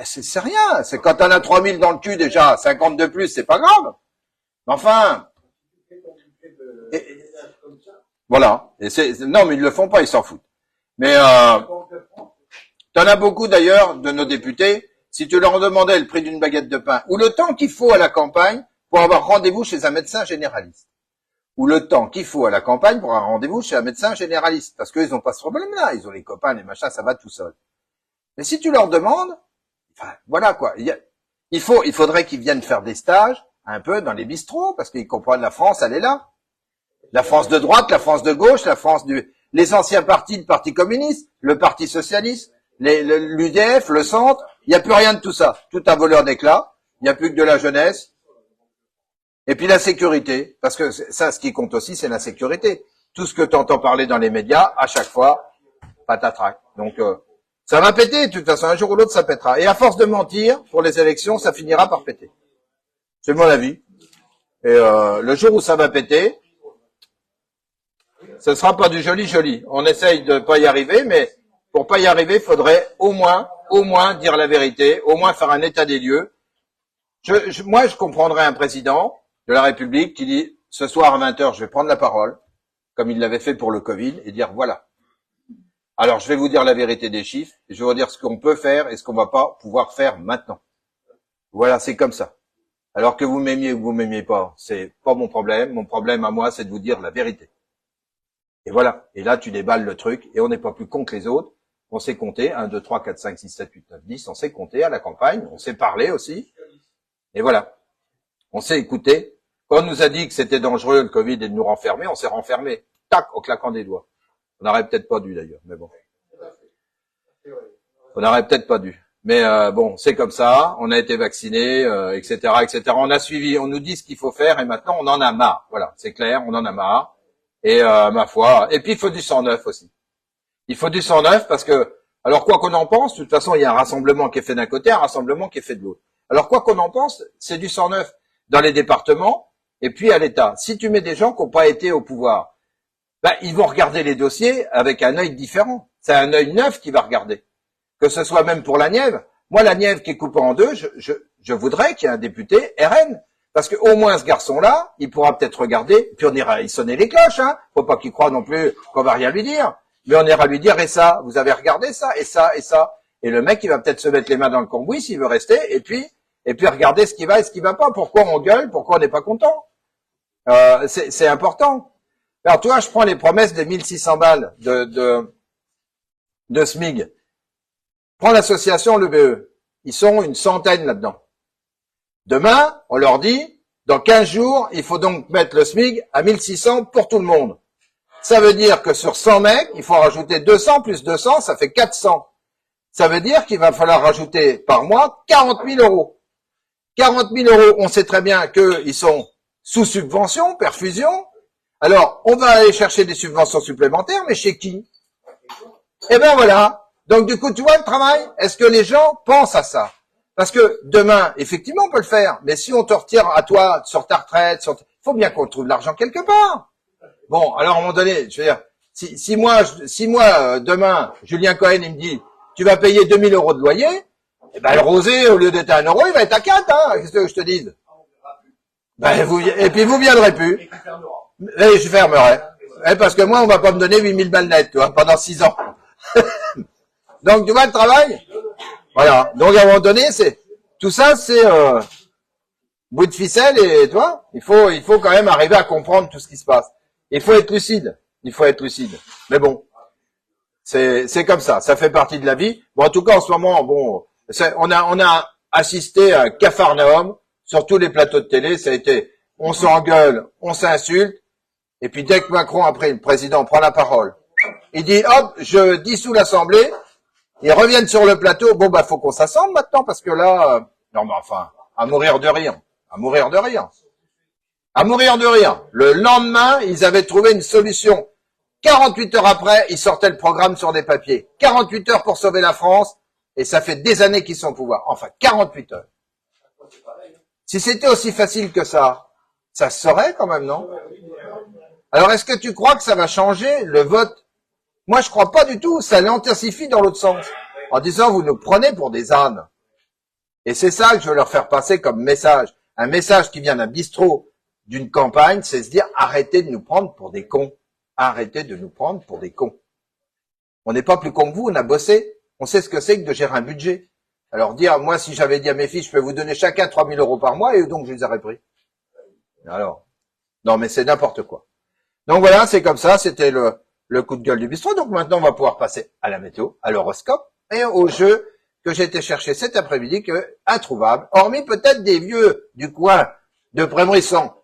c'est rien. C'est quand t'en as 3000 dans le cul, déjà, 50 de plus, c'est pas grave. Mais enfin, voilà. Non, mais ils le font pas, ils s'en foutent. Mais, t'en as beaucoup, d'ailleurs, de nos députés, si tu leur demandais le prix d'une baguette de pain, ou le temps qu'il faut à la campagne pour avoir rendez-vous chez un médecin généraliste. Ou le temps qu'il faut à la campagne pour avoir rendez-vous chez un médecin généraliste. Parce qu'ils n'ont pas ce problème-là. Ils ont les copains, les machins, ça va tout seul. Mais si tu leur demandes, enfin, voilà quoi. Il faudrait qu'ils viennent faire des stages, un peu dans les bistrots, parce qu'ils comprennent la France, elle est là. La France de droite, la France de gauche, la France les anciens partis, le Parti communiste, le Parti socialiste, l'UDF, le centre, il n'y a plus rien de tout ça. Tout un voleur d'éclat. Il n'y a plus que de la jeunesse. Et puis la sécurité, parce que ça, ce qui compte aussi, c'est la sécurité. Tout ce que tu entends parler dans les médias, à chaque fois, patatrac. Donc, ça va péter, de toute façon, un jour ou l'autre, ça pètera. Et à force de mentir, pour les élections, ça finira par péter. C'est mon avis. Et le jour où ça va péter, ce sera pas du joli. On essaye de pas y arriver, mais pour pas y arriver, il faudrait au moins dire la vérité, au moins faire un état des lieux. Moi, je comprendrais un président de la République qui dit ce soir à 20h, je vais prendre la parole, comme il l'avait fait pour le Covid, et dire voilà. Alors, je vais vous dire la vérité des chiffres, et je vais vous dire ce qu'on peut faire et ce qu'on va pas pouvoir faire maintenant. Voilà, c'est comme ça. Alors que vous m'aimiez ou vous m'aimiez pas, c'est pas mon problème. Mon problème à moi, c'est de vous dire la vérité. Et voilà. Et là, tu déballes le truc, et on n'est pas plus con que les autres. On sait compter, 1, 2, 3, 4, 5, 6, 7, 8, 9, 10, on sait compter à la campagne, on sait parler aussi. Et voilà. On sait écouter. Quand on nous a dit que c'était dangereux, le Covid, et de nous renfermer, on s'est renfermé. Tac, en claquant des doigts. On n'aurait peut-être pas dû d'ailleurs, mais bon. On n'aurait peut-être pas dû. Mais bon, c'est comme ça, on a été vaccinés, etc., etc. On a suivi, on nous dit ce qu'il faut faire, et maintenant on en a marre. Voilà, c'est clair, on en a marre. Et ma foi, et puis il faut du sang neuf aussi. Il faut du sang neuf parce que, alors quoi qu'on en pense, de toute façon, il y a un rassemblement qui est fait d'un côté, un rassemblement qui est fait de l'autre. Alors quoi qu'on en pense, c'est du sang neuf dans les départements et puis à l'État. Si tu mets des gens qui n'ont pas été au pouvoir, ben, ils vont regarder les dossiers avec un œil différent. C'est un œil neuf qui va regarder. Que ce soit même pour la Nièvre. Moi, la Nièvre qui est coupée en deux, je voudrais qu'il y ait un député RN. Parce que au moins ce garçon-là, il pourra peut-être regarder, puis on ira y sonner les cloches, hein. Faut pas qu'il croie non plus qu'on va rien lui dire. Mais on ira lui dire, et ça, vous avez regardé ça, et ça, et ça. Et le mec, il va peut-être se mettre les mains dans le cambouis s'il veut rester, et puis regarder ce qui va et ce qui va pas. Pourquoi on gueule, pourquoi on n'est pas content. C'est important. Alors, toi, je prends les promesses des 1600 balles de SMIG. Prends l'association, le BE. Ils sont une centaine là-dedans. Demain, on leur dit, dans 15 jours, il faut donc mettre le SMIG à 1600 pour tout le monde. Ça veut dire que sur 100 mecs, il faut rajouter 200 plus 200, ça fait 400. Ça veut dire qu'il va falloir rajouter par mois 40 000 euros. 40 000 euros, on sait très bien qu'ils sont sous subvention, perfusion. Alors, on va aller chercher des subventions supplémentaires, mais chez qui? Eh ben voilà. Donc du coup, tu vois le travail? Est-ce que les gens pensent à ça? Parce que demain, effectivement, on peut le faire. Mais si on te retire à toi sur ta retraite, faut bien qu'on trouve l'argent quelque part. Bon, alors à un moment donné, je veux dire, si moi, demain, Julien Cohen, il me dit, tu vas payer 2000 euros de loyer, eh ben, le rosé, au lieu d'être à 1 euro, il va être à 4, hein. Qu'est-ce que je te dise? Ben, et puis vous viendrez plus. Et je fermerai. Parce que moi, on va pas me donner 8000 balles nettes, tu vois, pendant 6 ans. Donc, tu vois le travail? Voilà. Donc, à un moment donné, tout ça, c'est, bout de ficelle et, tu vois, il faut quand même arriver à comprendre tout ce qui se passe. Il faut être lucide. Mais bon, c'est comme ça. Ça fait partie de la vie. Bon, en tout cas, en ce moment, bon, on a assisté à un capharnaüm sur tous les plateaux de télé. Ça a été, on s'engueule, on s'insulte. Et puis, dès que Macron, après, le président prend la parole, il dit, hop, je dissous l'Assemblée. Ils reviennent sur le plateau. Bon, bah, faut qu'on s'assemble maintenant parce que là, non, mais enfin, à mourir de rire. Le lendemain, ils avaient trouvé une solution. 48 heures après, ils sortaient le programme sur des papiers. 48 heures pour sauver la France, et ça fait des années qu'ils sont au pouvoir. Enfin, 48 heures. Si c'était aussi facile que ça se saurait quand même, non? Alors, est-ce que tu crois que ça va changer le vote? Moi, je crois pas du tout. Ça l'intensifie dans l'autre sens. En disant, vous nous prenez pour des ânes. Et c'est ça que je veux leur faire passer comme message. Un message qui vient d'un bistrot, d'une campagne, c'est se dire, arrêtez de nous prendre pour des cons. Arrêtez de nous prendre pour des cons. On n'est pas plus cons que vous, on a bossé. On sait ce que c'est que de gérer un budget. Alors dire, moi, si j'avais dit à mes filles, je peux vous donner chacun 3000 euros par mois, et donc je les aurais pris. Alors, non, mais c'est n'importe quoi. Donc voilà, c'est comme ça, c'était le coup de gueule du bistrot. Donc maintenant, on va pouvoir passer à la météo, à l'horoscope, et au jeu que j'ai été chercher cet après-midi, que introuvable, hormis peut-être des vieux du coin de Prémery sans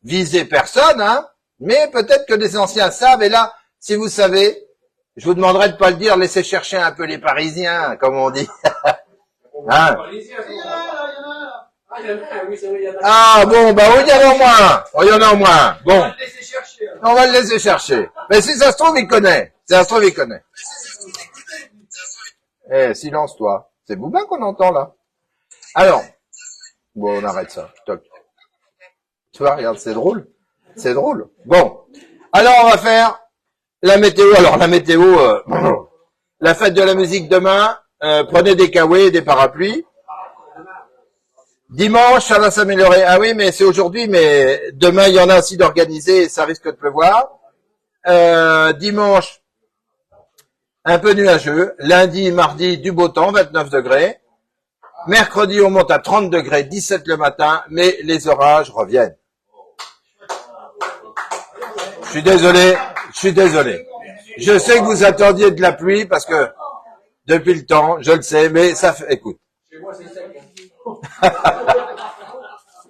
viser personne, hein, mais peut-être que des anciens savent, et là, si vous savez, je vous demanderai de pas le dire, laissez chercher un peu les Parisiens, comme on dit. Hein? Ah bon, bah il y en a au moins. Bon, on va le laisser chercher. Mais si ça se trouve, il connaît. Eh, silence toi. C'est Boubin qu'on entend là. Alors, bon, on arrête ça. Toc. Tu vois, regarde, c'est drôle. C'est drôle. Bon. Alors, on va faire la météo. Alors, la météo, la fête de la musique demain, prenez des kawaii et des parapluies. Dimanche, ça va s'améliorer. Ah oui, mais c'est aujourd'hui, mais demain, il y en a aussi d'organisés et ça risque de pleuvoir. Dimanche, un peu nuageux. Lundi, mardi, du beau temps, 29 degrés. Mercredi, on monte à 30 degrés, 17 le matin, mais les orages reviennent. Je suis désolé. Je sais que vous attendiez de la pluie parce que depuis le temps, je le sais, mais ça fait, écoute.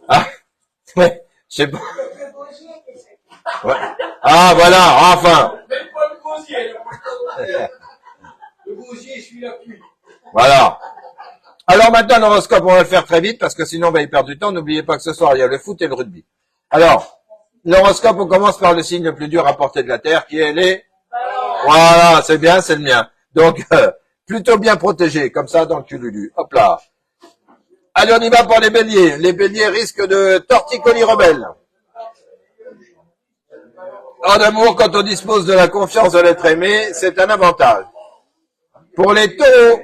Ah, ouais, je sais pas. Ouais. Ah, voilà, enfin. Le gosier, suit la pluie. Voilà. Alors maintenant, l'horoscope, on va le faire très vite parce que sinon on va y perdre du temps. N'oubliez pas que ce soir, il y a le foot et le rugby. Alors, l'horoscope, on commence par le signe le plus dur à portée de la Terre, qui est les... Voilà, c'est bien, c'est le mien. Donc, plutôt bien protégé, comme ça, dans le cululu. Hop là. Allez, on y va pour les béliers. Les béliers risquent de torticolis rebelles. En amour, quand on dispose de la confiance de l'être aimé, c'est un avantage. Pour les taureaux,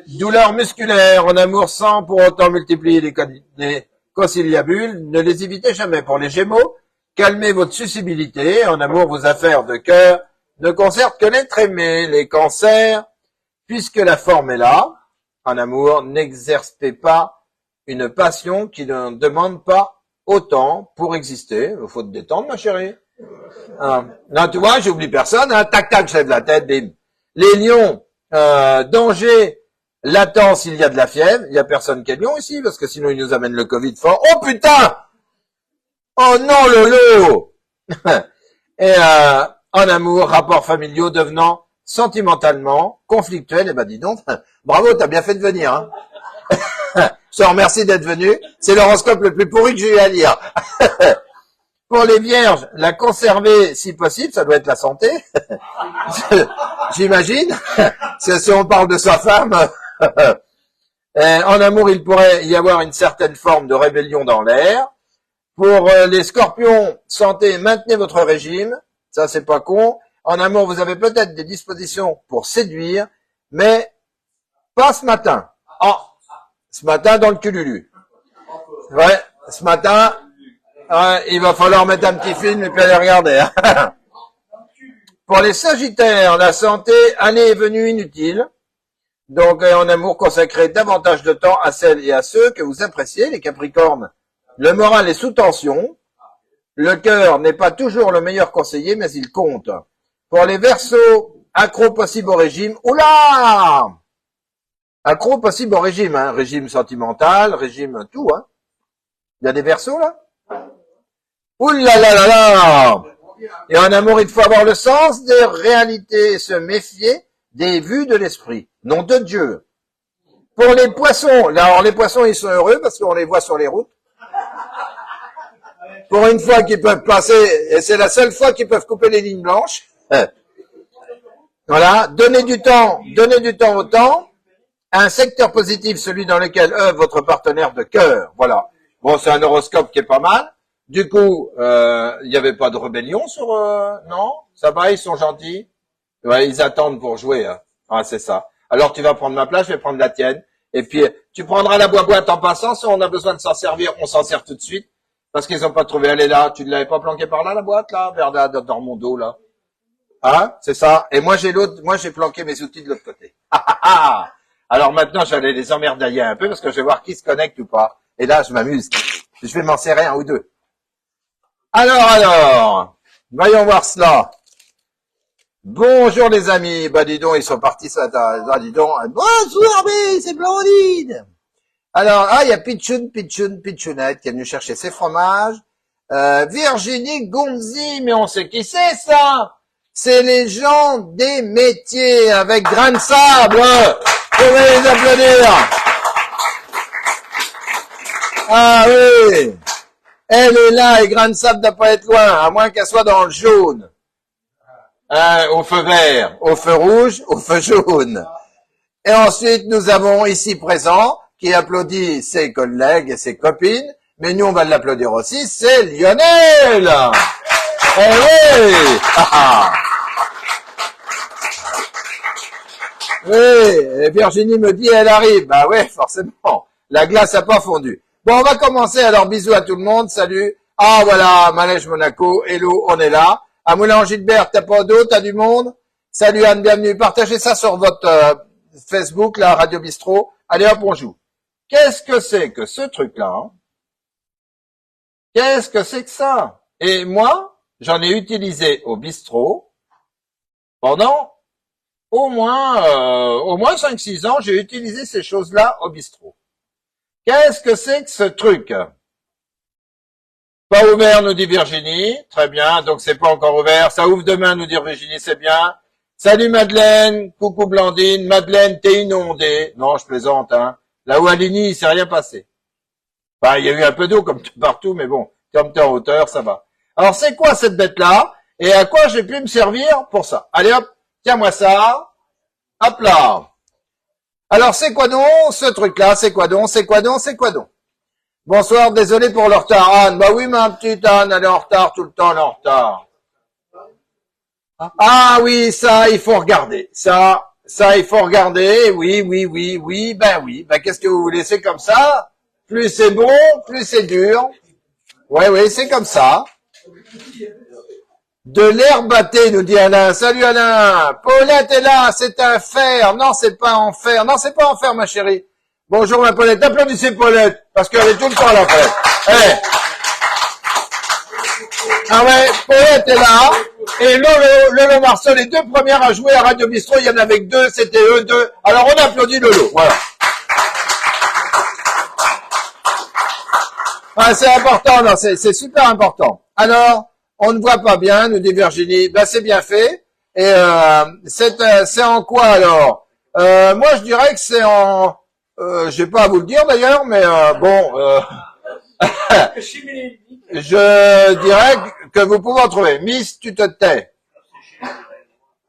douleurs musculaires en amour sans pour autant multiplier les conciliabules, ne les évitez jamais. Pour les gémeaux, calmez votre susceptibilité. En amour, vos affaires de cœur ne concernent que l'être aimé. Les cancers, puisque la forme est là, en amour, n'exercez pas une passion qui ne demande pas autant pour exister. Il faut te détendre, ma chérie. Non, tu vois, j'oublie personne. Hein. Tac, tac, je lève la tête, bim. Les lions, danger latent s'il y a de la fièvre. Il y a personne qui est lion ici, parce que sinon ils nous amènent le Covid fort. Oh putain! Oh non, Lolo! Et en amour, rapports familiaux devenant sentimentalement conflictuels. Eh ben dis donc, bravo, t'as bien fait de venir. Hein. Je te remercie d'être venu. C'est l'horoscope le plus pourri que j'ai eu à lire. Pour les vierges, la conserver si possible, ça doit être la santé. J'imagine. Si on parle de sa femme. En amour, il pourrait y avoir une certaine forme de rébellion dans l'air. Pour les scorpions, santé, maintenez votre régime. Ça, c'est pas con. En amour, vous avez peut-être des dispositions pour séduire, mais pas ce matin. Oh, ce matin dans le cululu. Ouais, ce matin, il va falloir mettre un petit film et puis aller regarder. Hein. Pour les sagittaires, la santé, année et venue inutile. Donc, en amour, consacrez davantage de temps à celles et à ceux que vous appréciez. Les capricornes, le moral est sous tension. Le cœur n'est pas toujours le meilleur conseiller, mais il compte. Pour les verseaux, accro possible au régime. Oula! Accro possible au régime, hein. Régime sentimental, régime tout, hein. Il y a des verseaux, là? Oula là là là! Et en amour, il faut avoir le sens des réalités et se méfier des vues de l'esprit. Nom de Dieu. Pour les poissons, là, alors les poissons, ils sont heureux parce qu'on les voit sur les routes. Pour une fois qu'ils peuvent passer, et c'est la seule fois qu'ils peuvent couper les lignes blanches. Voilà, donnez du temps au temps. Un secteur positif, celui dans lequel œuvre votre partenaire de cœur. Voilà. Bon, c'est un horoscope qui est pas mal. Du coup, il n'y avait pas de rébellion sur... non, ça va, ils sont gentils. Ouais, ils attendent pour jouer. Hein. Ah, c'est ça. Alors, tu vas prendre ma place, je vais prendre la tienne. Et puis, tu prendras la boîte en passant. Si on a besoin de s'en servir, on s'en sert tout de suite. Parce qu'ils n'ont pas trouvé. Elle est là. Tu ne l'avais pas planquée par là, la boîte, là, vers là, dans mon dos, là. Hein, c'est ça. Et moi, j'ai planqué mes outils de l'autre côté. Alors maintenant, j'allais les emmerdailler un peu parce que je vais voir qui se connecte ou pas. Et là, je m'amuse. Je vais m'en serrer un ou deux. Alors, voyons voir cela. Bonjour les amis. Bah dis donc, ils sont partis ça. Dis donc. Bonjour, mais c'est Blandine. Alors, il y a Pitchounette qui est venu chercher ses fromages. Virginie Gonzi, mais on sait qui c'est ça. C'est les gens des métiers avec grain de sable. Je vais les applaudir. Ah oui. Elle est là et grain de sable doit pas être loin, à moins qu'elle soit dans le jaune. Au feu vert, au feu rouge, au feu jaune. Et ensuite, nous avons ici présent, qui applaudit ses collègues et ses copines, mais nous on va l'applaudir aussi, c'est Lionel. Eh oui. Oui, et Virginie me dit elle arrive. Bah ouais, forcément. La glace a pas fondu. Bon, on va commencer. Alors bisous à tout le monde. Salut. Ah voilà, Manège Monaco. Hello, on est là. À Moulin-Gilbert, t'as pas d'eau, t'as du monde. Salut Anne, bienvenue. Partagez ça sur votre Facebook, la Radio Bistrot. Allez hop, on joue. Qu'est-ce que c'est que ce truc-là, hein? Qu'est-ce que c'est que ça? Et moi, j'en ai utilisé au bistrot pendant au moins 5-6 ans, j'ai utilisé ces choses-là au bistrot. Qu'est-ce que c'est que ce truc? Pas ouvert, nous dit Virginie. Très bien, donc c'est pas encore ouvert. Ça ouvre demain, nous dit Virginie, c'est bien. Salut Madeleine, coucou Blandine. Madeleine, t'es inondée. Non, je plaisante, hein. Là où à Ligny, il s'est rien passé. Enfin, il y a eu un peu d'eau comme partout, mais bon, comme t'es en hauteur, ça va. Alors, c'est quoi cette bête-là? Et à quoi j'ai pu me servir pour ça? Allez hop, tiens-moi ça. Hop là. Alors, c'est quoi donc ce truc-là? C'est quoi donc? C'est quoi donc? C'est quoi donc? Bonsoir, désolé pour le retard, Anne. Bah oui, ma petite Anne, elle est en retard tout le temps, elle est en retard. Ah oui, ça, il faut regarder. Ça, il faut regarder. Oui. Ben, qu'est-ce que vous voulez? C'est comme ça. Plus c'est bon, plus c'est dur. Oui, c'est comme ça. De l'herbe battée, nous dit Alain. Salut Alain. Paulette est là, c'est un fer. Non, c'est pas en fer. Non, c'est pas en fer, ma chérie. Bonjour, ma Paulette. Applaudissez Paulette, parce qu'elle est tout le temps là, Paulette. Hey. Ah ouais, Paulette est là. Et Lolo Marceau, les deux premières à jouer à Radio Bistrot, il y en avait que deux, c'était eux deux. Alors on applaudit Lolo, voilà. Ah, c'est important, non, c'est super important. Alors, on ne voit pas bien, nous dit Virginie. Ben, c'est bien fait. Et c'est en quoi alors? Moi, je dirais que c'est en... j'ai pas à vous le dire d'ailleurs, mais bon... je dirais que vous pouvez en trouver. Miss, tu te tais.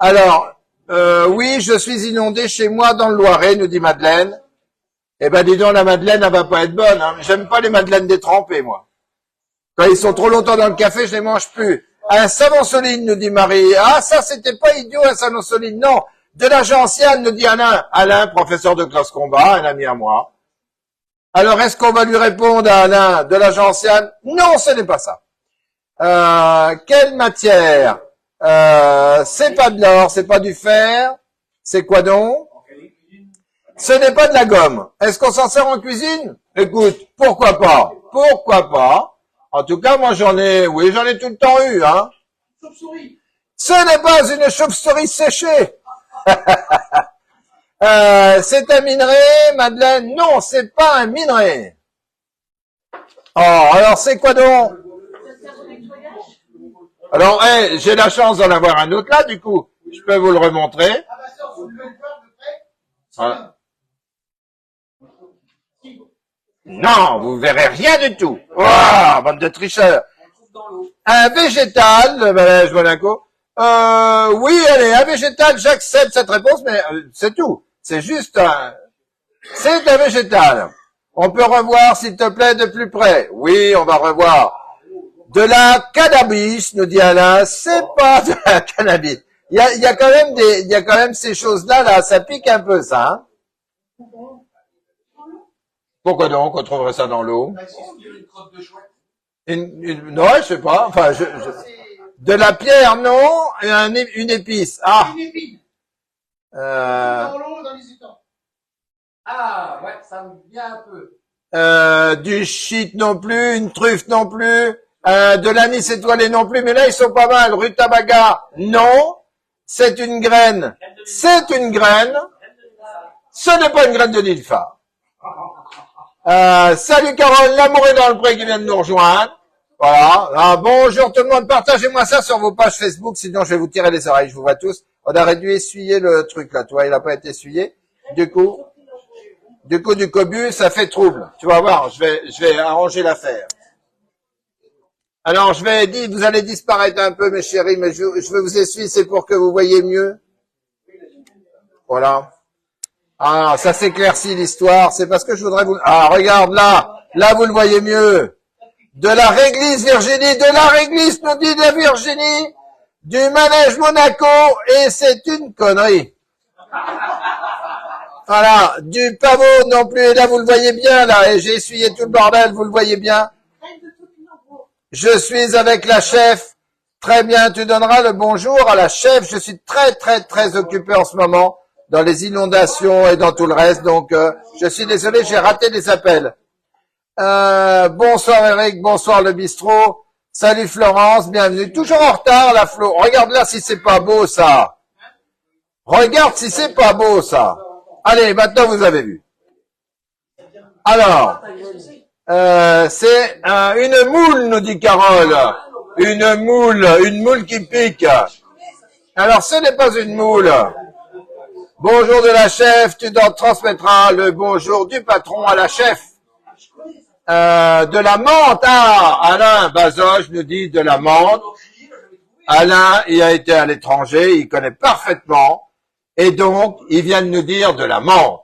Alors, oui, je suis inondé chez moi dans le Loiret, nous dit Madeleine. Eh ben, dis donc, la Madeleine, elle va pas être bonne, hein. J'aime pas les madeleines détrempées, moi. Quand ils sont trop longtemps dans le café, je les mange plus. Un savon solide, nous dit Marie. Ah, ça, c'était pas idiot, un savon solide. Non. De la gentiane, nous dit Alain. Alain, professeur de classe combat, un ami à moi. Alors, est-ce qu'on va lui répondre à Alain de la gentiane? Non, ce n'est pas ça. Quelle matière? C'est pas de l'or, c'est pas du fer. C'est quoi donc? Ce n'est pas de la gomme. Est-ce qu'on s'en sert en cuisine? Écoute, pourquoi pas? Pourquoi pas? En tout cas, moi j'en ai tout le temps eu, hein. Chauve-souris. Ce n'est pas une chauve-souris séchée. C'est un minerai, Madeleine? Non, c'est pas un minerai. Oh, alors c'est quoi donc? Alors, j'ai la chance d'en avoir un autre là, du coup. Je peux vous le remontrer. Voilà. Non, vous verrez rien du tout. Oh, bande de tricheurs. Un végétal, Manège Monaco. Oui, allez, un végétal, j'accepte cette réponse, mais c'est tout. C'est juste c'est un végétal. On peut revoir, s'il te plaît, de plus près. Oui, on va revoir. De la cannabis, nous dit Alain. C'est pas de la cannabis. Il y a quand même ces choses-là, là, ça pique un peu, ça, hein. Pourquoi donc on trouverait ça dans l'eau? Non, je sais pas. Enfin, de la pierre, non. Et une épice. Ah. Dans l'eau, dans les étangs. Ah, ouais, ça me vient un peu. Du shit non plus, une truffe non plus, de l'anis étoilé non plus. Mais là, ils sont pas mal. Rutabaga, non. C'est une graine. C'est une graine. Ce n'est pas une graine de nénuphar. Salut Carole, l'amour est dans le pré qui vient de nous rejoindre. Voilà. Ah, bonjour tout le monde, partagez-moi ça sur vos pages Facebook, sinon je vais vous tirer les oreilles, je vous vois tous. On a dû essuyer le truc là, tu vois, il n'a pas été essuyé. Du coup, du cobu, ça fait trouble. Tu vas voir, je vais arranger l'affaire. Alors, vous allez disparaître un peu mes chéris, mais je vais vous essuyer, c'est pour que vous voyez mieux. Voilà. Ah, ça s'éclaircit l'histoire, c'est parce que je voudrais vous... Ah, regarde, là, vous le voyez mieux. de la réglisse Virginie, de la réglisse, nous dit la Virginie, du manège Monaco, et c'est une connerie. Voilà, du pavot non plus, et là vous le voyez bien, là, et j'ai essuyé tout le bordel, vous le voyez bien. Je suis avec la chef. Très bien, tu donneras le bonjour à la chef. Je suis très occupé en ce moment dans les inondations et dans tout le reste, donc je suis désolé, j'ai raté des appels. Bonsoir Eric, bonsoir le bistrot. Salut Florence, bienvenue. Toujours en retard la Flo. Regarde là si c'est pas beau ça. Regarde si c'est pas beau ça. Allez, maintenant vous avez vu. Alors, c'est une moule, nous dit Carole. Une moule qui pique. Alors, ce n'est pas une moule. Bonjour de la chef, tu t'en transmettras le bonjour du patron à la chef. De la menthe, Alain Bazoche nous dit de la menthe. Alain, il a été à l'étranger, il connaît parfaitement. Et donc, il vient de nous dire de la menthe.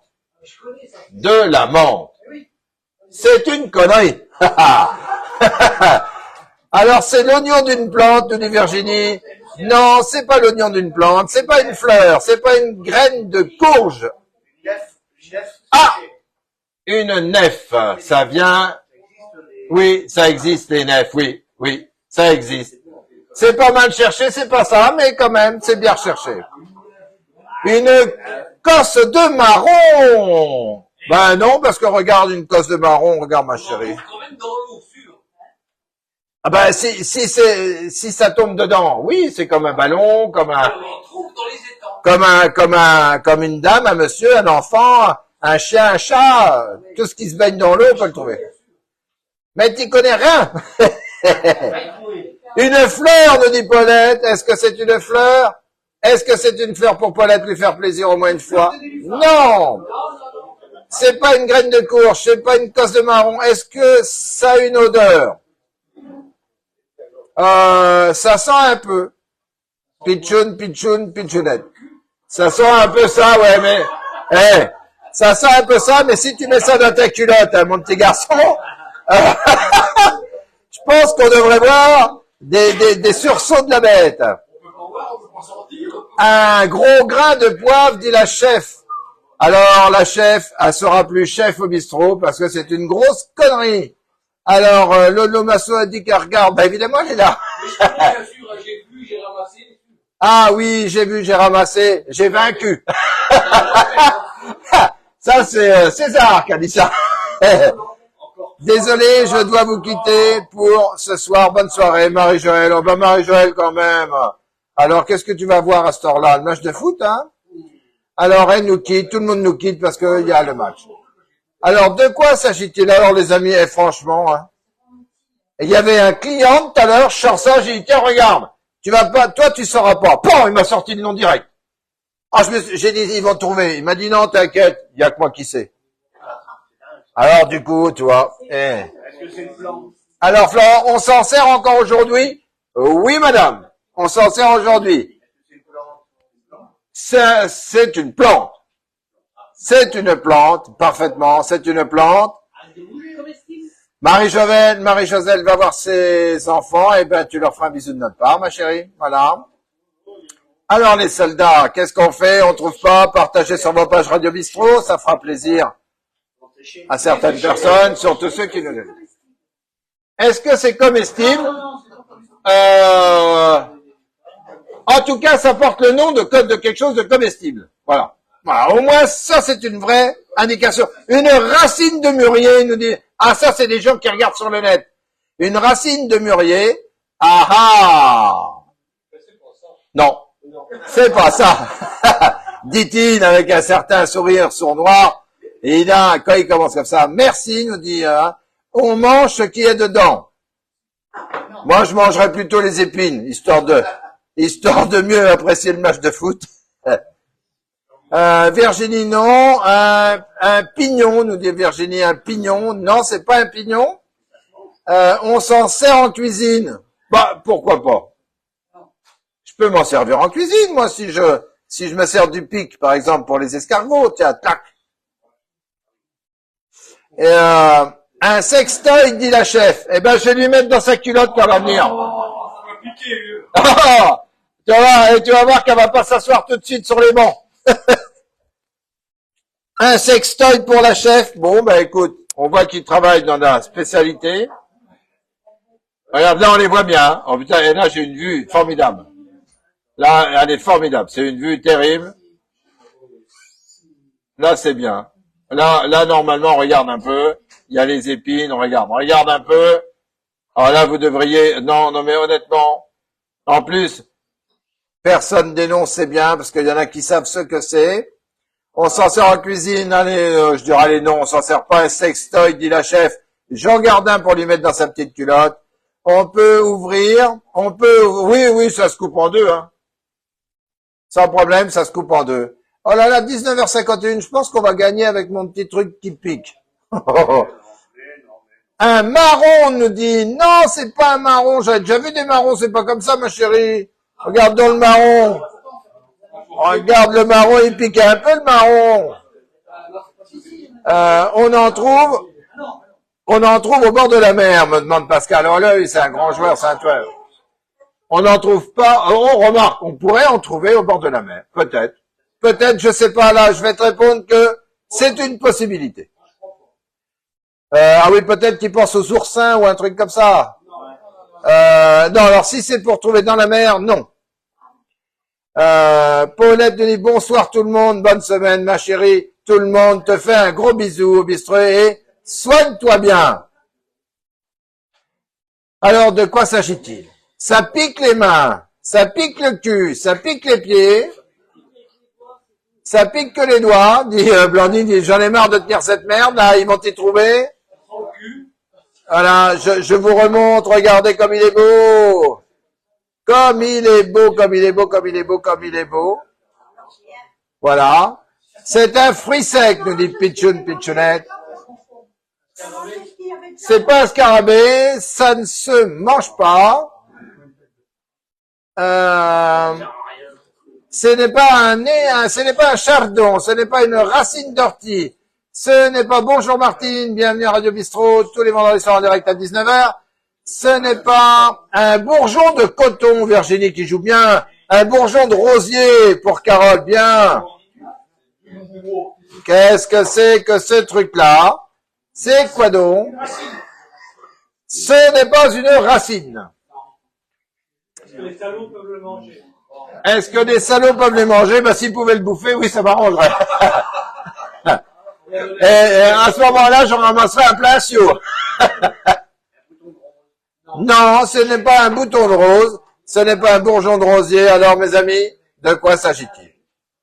De la menthe. C'est une connerie. Alors, c'est l'oignon d'une plante, nous dit Virginie. Non, c'est pas l'oignon d'une plante, c'est pas une fleur, c'est pas une graine de courge. Ah! Une nef, ça vient... Oui, ça existe, les nefs, oui, ça existe. C'est pas mal cherché, c'est pas ça, mais quand même, c'est bien recherché. Une cosse de marron. Ben non, parce que regarde une cosse de marron, regarde ma chérie. Ah ben si ça tombe dedans, oui, c'est comme un ballon, comme une dame, un monsieur, un enfant, un chien, un chat, tout ce qui se baigne dans l'eau, on peut le trouver. Mais tu connais rien. Une fleur, nous dit Paulette. Est-ce que c'est une fleur? Est-ce que c'est une fleur pour Paulette lui faire plaisir au moins une fois? Non. C'est pas une graine de courge, c'est pas une cosse de marron. Est-ce que ça a une odeur? Ça sent un peu. Pitchoun, pitchounette. Ça sent un peu ça, ouais, mais, ça sent un peu ça, mais si tu mets ça dans ta culotte, hein, mon petit garçon, je pense qu'on devrait voir des sursauts de la bête. Un gros grain de poivre, dit la chef. Alors, la chef, elle sera plus chef au bistrot parce que c'est une grosse connerie. Alors, Lolo Masso a dit qu'elle regarde. Ben, évidemment, elle est là. Ah oui, j'ai vu, j'ai ramassé, j'ai vaincu. Ça, c'est César qui a dit ça. Désolé, je dois vous quitter pour ce soir. Bonne soirée, Marie-Joëlle. Oh, ben, Marie-Joëlle, quand même. Alors, qu'est-ce que tu vas voir à cette heure-là? Le match de foot, hein? Alors, elle nous quitte, tout le monde nous quitte parce qu'il y a le match. Alors, de quoi s'agit-il alors, les amis? Et franchement, hein? Il y avait un client tout à l'heure, je sors ça, j'ai dit, tiens, regarde, tu vas pas, toi, tu sauras pas. Bon, il m'a sorti le nom direct. Ah, j'ai dit, ils vont trouver. Il m'a dit, non, t'inquiète, il y a que moi qui sais. Alors, du coup, tu vois, Est-ce que c'est une plante? Alors, Florent, on s'en sert encore aujourd'hui? Oui, madame, on s'en sert aujourd'hui. C'est une plante. C'est une plante, parfaitement, c'est une plante. Marie-Joselle va voir ses enfants, et ben, tu leur feras un bisou de notre part, ma chérie. Voilà. Alors, les soldats, qu'est-ce qu'on fait? On trouve pas? Partagez sur vos pages Radio Bistrot, ça fera plaisir à certaines personnes, surtout ceux qui nous aiment. Est-ce que c'est comestible? En tout cas, ça porte le nom de quelque chose de comestible. Voilà. Voilà. Au moins, ça, c'est une vraie indication. Une racine de mûrier, nous dit. Ah, ça, c'est des gens qui regardent sur le net. Une racine de mûrier. Non. C'est pas ça. Dit-il avec un certain sourire sournois. Et là, quand il commence comme ça, merci, nous dit, on mange ce qui est dedans. Moi, je mangerais plutôt les épines, histoire de mieux apprécier le match de foot. Virginie, non. Un pignon, nous dit Virginie, un pignon. Non, c'est pas un pignon. On s'en sert en cuisine. Bah, pourquoi pas? Je peux m'en servir en cuisine, moi, si je me sers du pic, par exemple, pour les escargots. Tiens, tac. Un sextoy, dit la chef. Eh ben, je vais lui mettre dans sa culotte quand elle va venir. Tu vas voir qu'elle va pas s'asseoir tout de suite sur les bancs. Un sextoy pour la chef. Bon, ben écoute, on voit qu'il travaille dans la spécialité. Regarde, là, on les voit bien. Oh putain, et là, j'ai une vue formidable. Là, elle est formidable. C'est une vue terrible. Là, c'est bien. Là, normalement, on regarde un peu. Il y a les épines, on regarde un peu. Alors là, vous devriez, non, mais honnêtement, en plus, personne dénonce, c'est bien, parce qu'il y en a qui savent ce que c'est. On s'en sert en cuisine, allez, je dirais, allez, non, on s'en sert pas, un sextoy, dit la chef. J'en garde un pour lui mettre dans sa petite culotte. On peut ouvrir, oui, ça se coupe en deux, hein. Sans problème, ça se coupe en deux. Oh là là, 19h51, je pense qu'on va gagner avec mon petit truc qui pique. Un marron, nous dit. Non, c'est pas un marron. J'avais déjà vu des marrons, c'est pas comme ça, ma chérie. Regarde dans le marron. Regarde le marron, il pique un peu le marron. On en trouve au bord de la mer, me demande Pascal. Oh là, c'est un grand joueur, c'est un tueur. On n'en trouve pas. On remarque, on pourrait en trouver au bord de la mer. Peut-être. Peut-être, je sais pas, là, je vais te répondre que c'est une possibilité. Ah oui, peut-être qu'il pense aux oursins ou un truc comme ça. Non, alors si c'est pour trouver dans la mer, non. Paulette nous dit bonsoir tout le monde, bonne semaine ma chérie, tout le monde te fait un gros bisou au bistrot et soigne-toi bien. Alors de quoi s'agit-il? Ça pique les mains, ça pique le cul, ça pique les pieds, ça pique que les doigts, dit Blandine, dit j'en ai marre de tenir cette merde, là, ils vont t'y trouver. Voilà, je vous remonte, regardez comme il est beau. Comme il est beau, comme il est beau, comme il est beau, comme il est beau. Voilà. C'est un fruit sec, nous dit Pitchoun, Pitchounette. C'est pas un scarabée, ça ne se mange pas. Ce n'est pas ce n'est pas un chardon, ce n'est pas une racine d'ortie. Ce n'est pas bonjour Martine, bienvenue à Radio Bistrot, tous les vendredis soirs en direct à 19h. Ce n'est pas un bourgeon de coton, Virginie qui joue bien, un bourgeon de rosier pour Carole, bien. Qu'est-ce que c'est que ce truc-là? C'est quoi donc? Ce n'est pas une racine. Est-ce que les salauds peuvent le manger? Est-ce que des salauds peuvent les manger? Ben, s'ils pouvaient le bouffer, oui, ça m'arrangerait. Et à ce moment-là, j'en ramasserai un plein sio. Non, ce n'est pas un bouton de rose, ce n'est pas un bourgeon de rosier. Alors, mes amis, de quoi s'agit-il?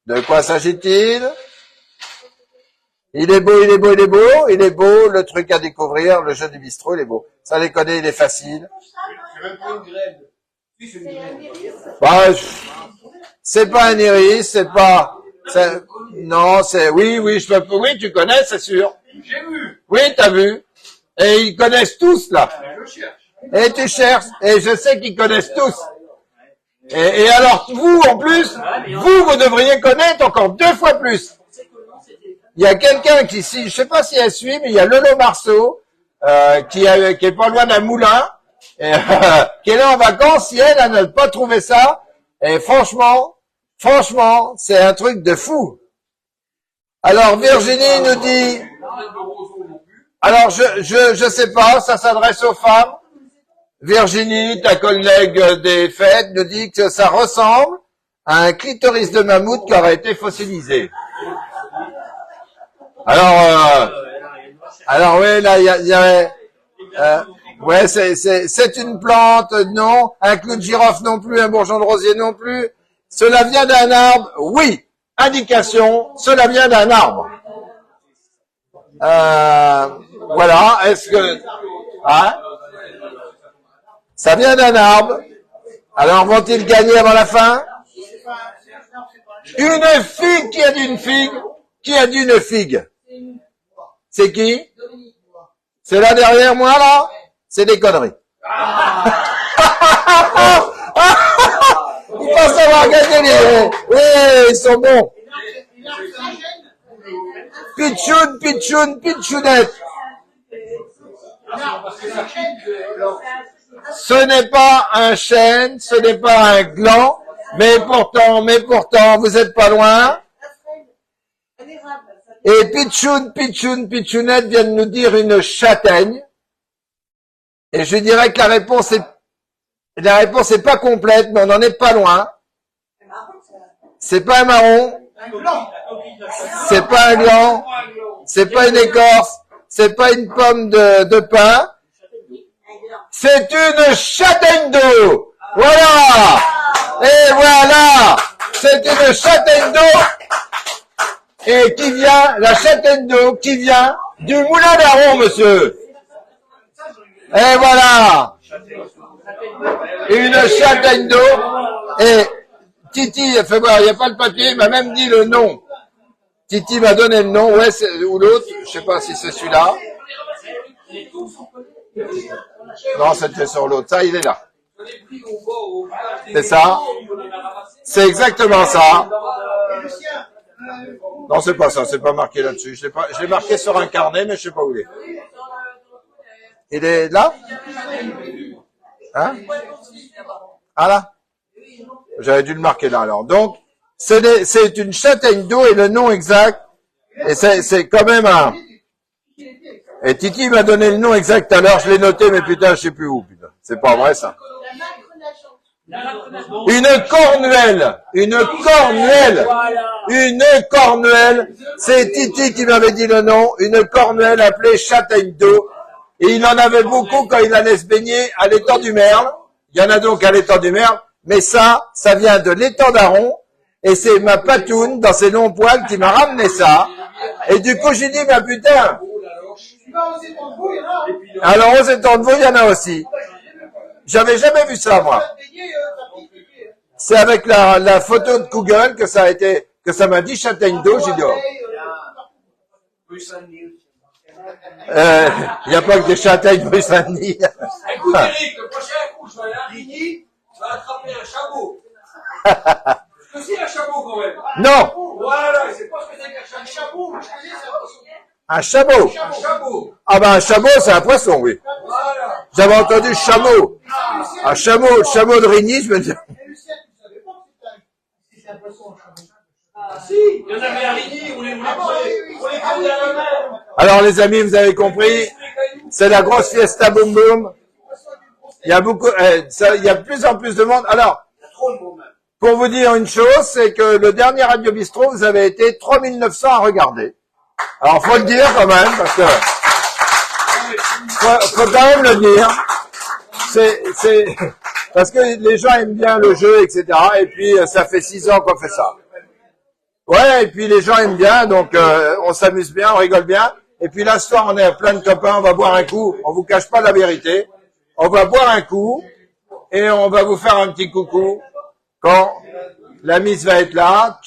De quoi s'agit-il? Il est beau, il est beau, il est beau, il est beau, le truc à découvrir, le jeu du bistrot, il est beau. Ça les connaît, il est facile. C'est même pas une graine. Si, c'est une graine. Bah, c'est pas un iris, c'est pas... Non, c'est... Oui, oui, tu connais, c'est sûr. J'ai vu. Oui, t'as vu. Et ils connaissent tous, là. Je cherche. Et tu cherches, et je sais qu'ils connaissent tous. Et alors, vous, en plus, vous devriez connaître encore 2 fois plus. Il y a quelqu'un qui, je sais pas si elle suit, mais il y a Lolo Marceau, qui est pas loin d'un moulin, qui est là en vacances, si elle n'a pas trouvé ça, et franchement, c'est un truc de fou. Alors, Virginie nous dit, alors, je sais pas, ça s'adresse aux femmes. Virginie, ta collègue des fêtes, nous dit que ça ressemble à un clitoris de mammouth qui aurait été fossilisé. Alors oui, là, il y a ouais, c'est une plante, non. Un clou de girofle non plus, un bourgeon de rosier non plus. Cela vient d'un arbre, oui. Indication, cela vient d'un arbre. Voilà, est-ce que... Hein? Ça vient d'un arbre. Alors, vont-ils gagner avant la fin? Une figue, qui a dit une figue? Qui a dit une figue? C'est qui? C'est là derrière moi, là? C'est des conneries. Ils pensent avoir gagné les... Oui, ils sont bons. Pitchoun, pitchounette. Ce n'est pas un chêne, ce n'est pas un gland, mais pourtant, vous êtes pas loin. Et Pichounette vient de nous dire une châtaigne. Et je dirais que la réponse est pas complète, mais on n'en est pas loin. C'est pas un marron. C'est pas un gland. C'est pas une écorce. C'est pas une pomme de pin. C'est une châtaigne d'eau. Voilà. Et voilà. C'est une châtaigne d'eau. Et qui vient, la châtaigne d'eau, qui vient du moulin d'Aron, monsieur. Et voilà. Une châtaigne d'eau. Et Titi, fais voir, il n'y a pas le papier, il m'a même dit le nom. Titi m'a donné le nom, ouais, ou l'autre, je sais pas si c'est celui-là. Non, c'était sur l'autre. Ça, il est là. C'est ça. C'est exactement ça. Non, c'est pas ça, c'est pas marqué là-dessus. Je l'ai marqué sur un carnet, mais je sais pas où il est. Il est là? Hein? Ah là? J'avais dû le marquer là, alors. Donc, c'est une châtaigne d'eau et le nom exact, et c'est quand même un... Et Titi m'a donné le nom exact tout à l'heure, je l'ai noté, mais putain, je sais plus où, putain. C'est pas vrai, ça. Une cornuelle. C'est Titi qui m'avait dit le nom. Une cornuelle appelée châtaigne d'eau. Et il en avait beaucoup quand il allait se baigner à l'étang du Merle. Il y en a donc à l'étang du Merle. Mais ça vient de l'étang d'Aron. Et c'est ma patoune, dans ses longs poils, qui m'a ramené ça. Et du coup, j'ai dit, bah putain. Alors, aux étangs de Vaud, il y en a aussi. J'avais jamais vu ça, moi. C'est avec la photo de Google que ça m'a dit châtaigne d'eau, j'ai dit, oh. Il n'y a pas que des châtaignes rue Saint-Denis. Écoute, Eric, le prochain coup, je vais aller à Rigny, tu vas attraper un chameau. Est-ce que c'est un chameau, quand même? Non. Voilà, c'est pas ce que c'est qu'un chameau. Un chameau. Un chameau. Ah ben, un chameau, c'est un poisson, oui. Voilà. J'avais entendu chameau. Un chameau de Rigny, je me dis. Ah si, il y en avait à Rigny, on les connaît à la mer. Alors les amis, vous avez compris, c'est la grosse fiesta boum boum. Il y a beaucoup, il y a de plus en plus de monde. Alors, pour vous dire une chose, c'est que le dernier Radio Bistrot, vous avez été 3900 à regarder. Alors faut le dire quand même, parce que faut quand même le dire. C'est parce que les gens aiment bien le jeu, etc. Et puis ça fait 6 ans qu'on fait ça. Ouais, et puis les gens aiment bien, donc on s'amuse bien, on rigole bien. Et puis là, ce soir, on est plein de copains, on va boire un coup. On vous cache pas la vérité. On va boire un coup et on va vous faire un petit coucou quand la mise va être là.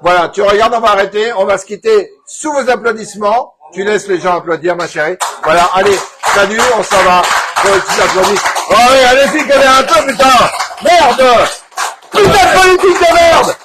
Voilà, tu regardes, on va arrêter, on va se quitter sous vos applaudissements. Tu laisses les gens applaudir, ma chérie. Voilà, allez, salut, on s'en va. Tu applaudis. Oh oui, allez-y, connais un peu, putain. Merde. Putain de politique de merde.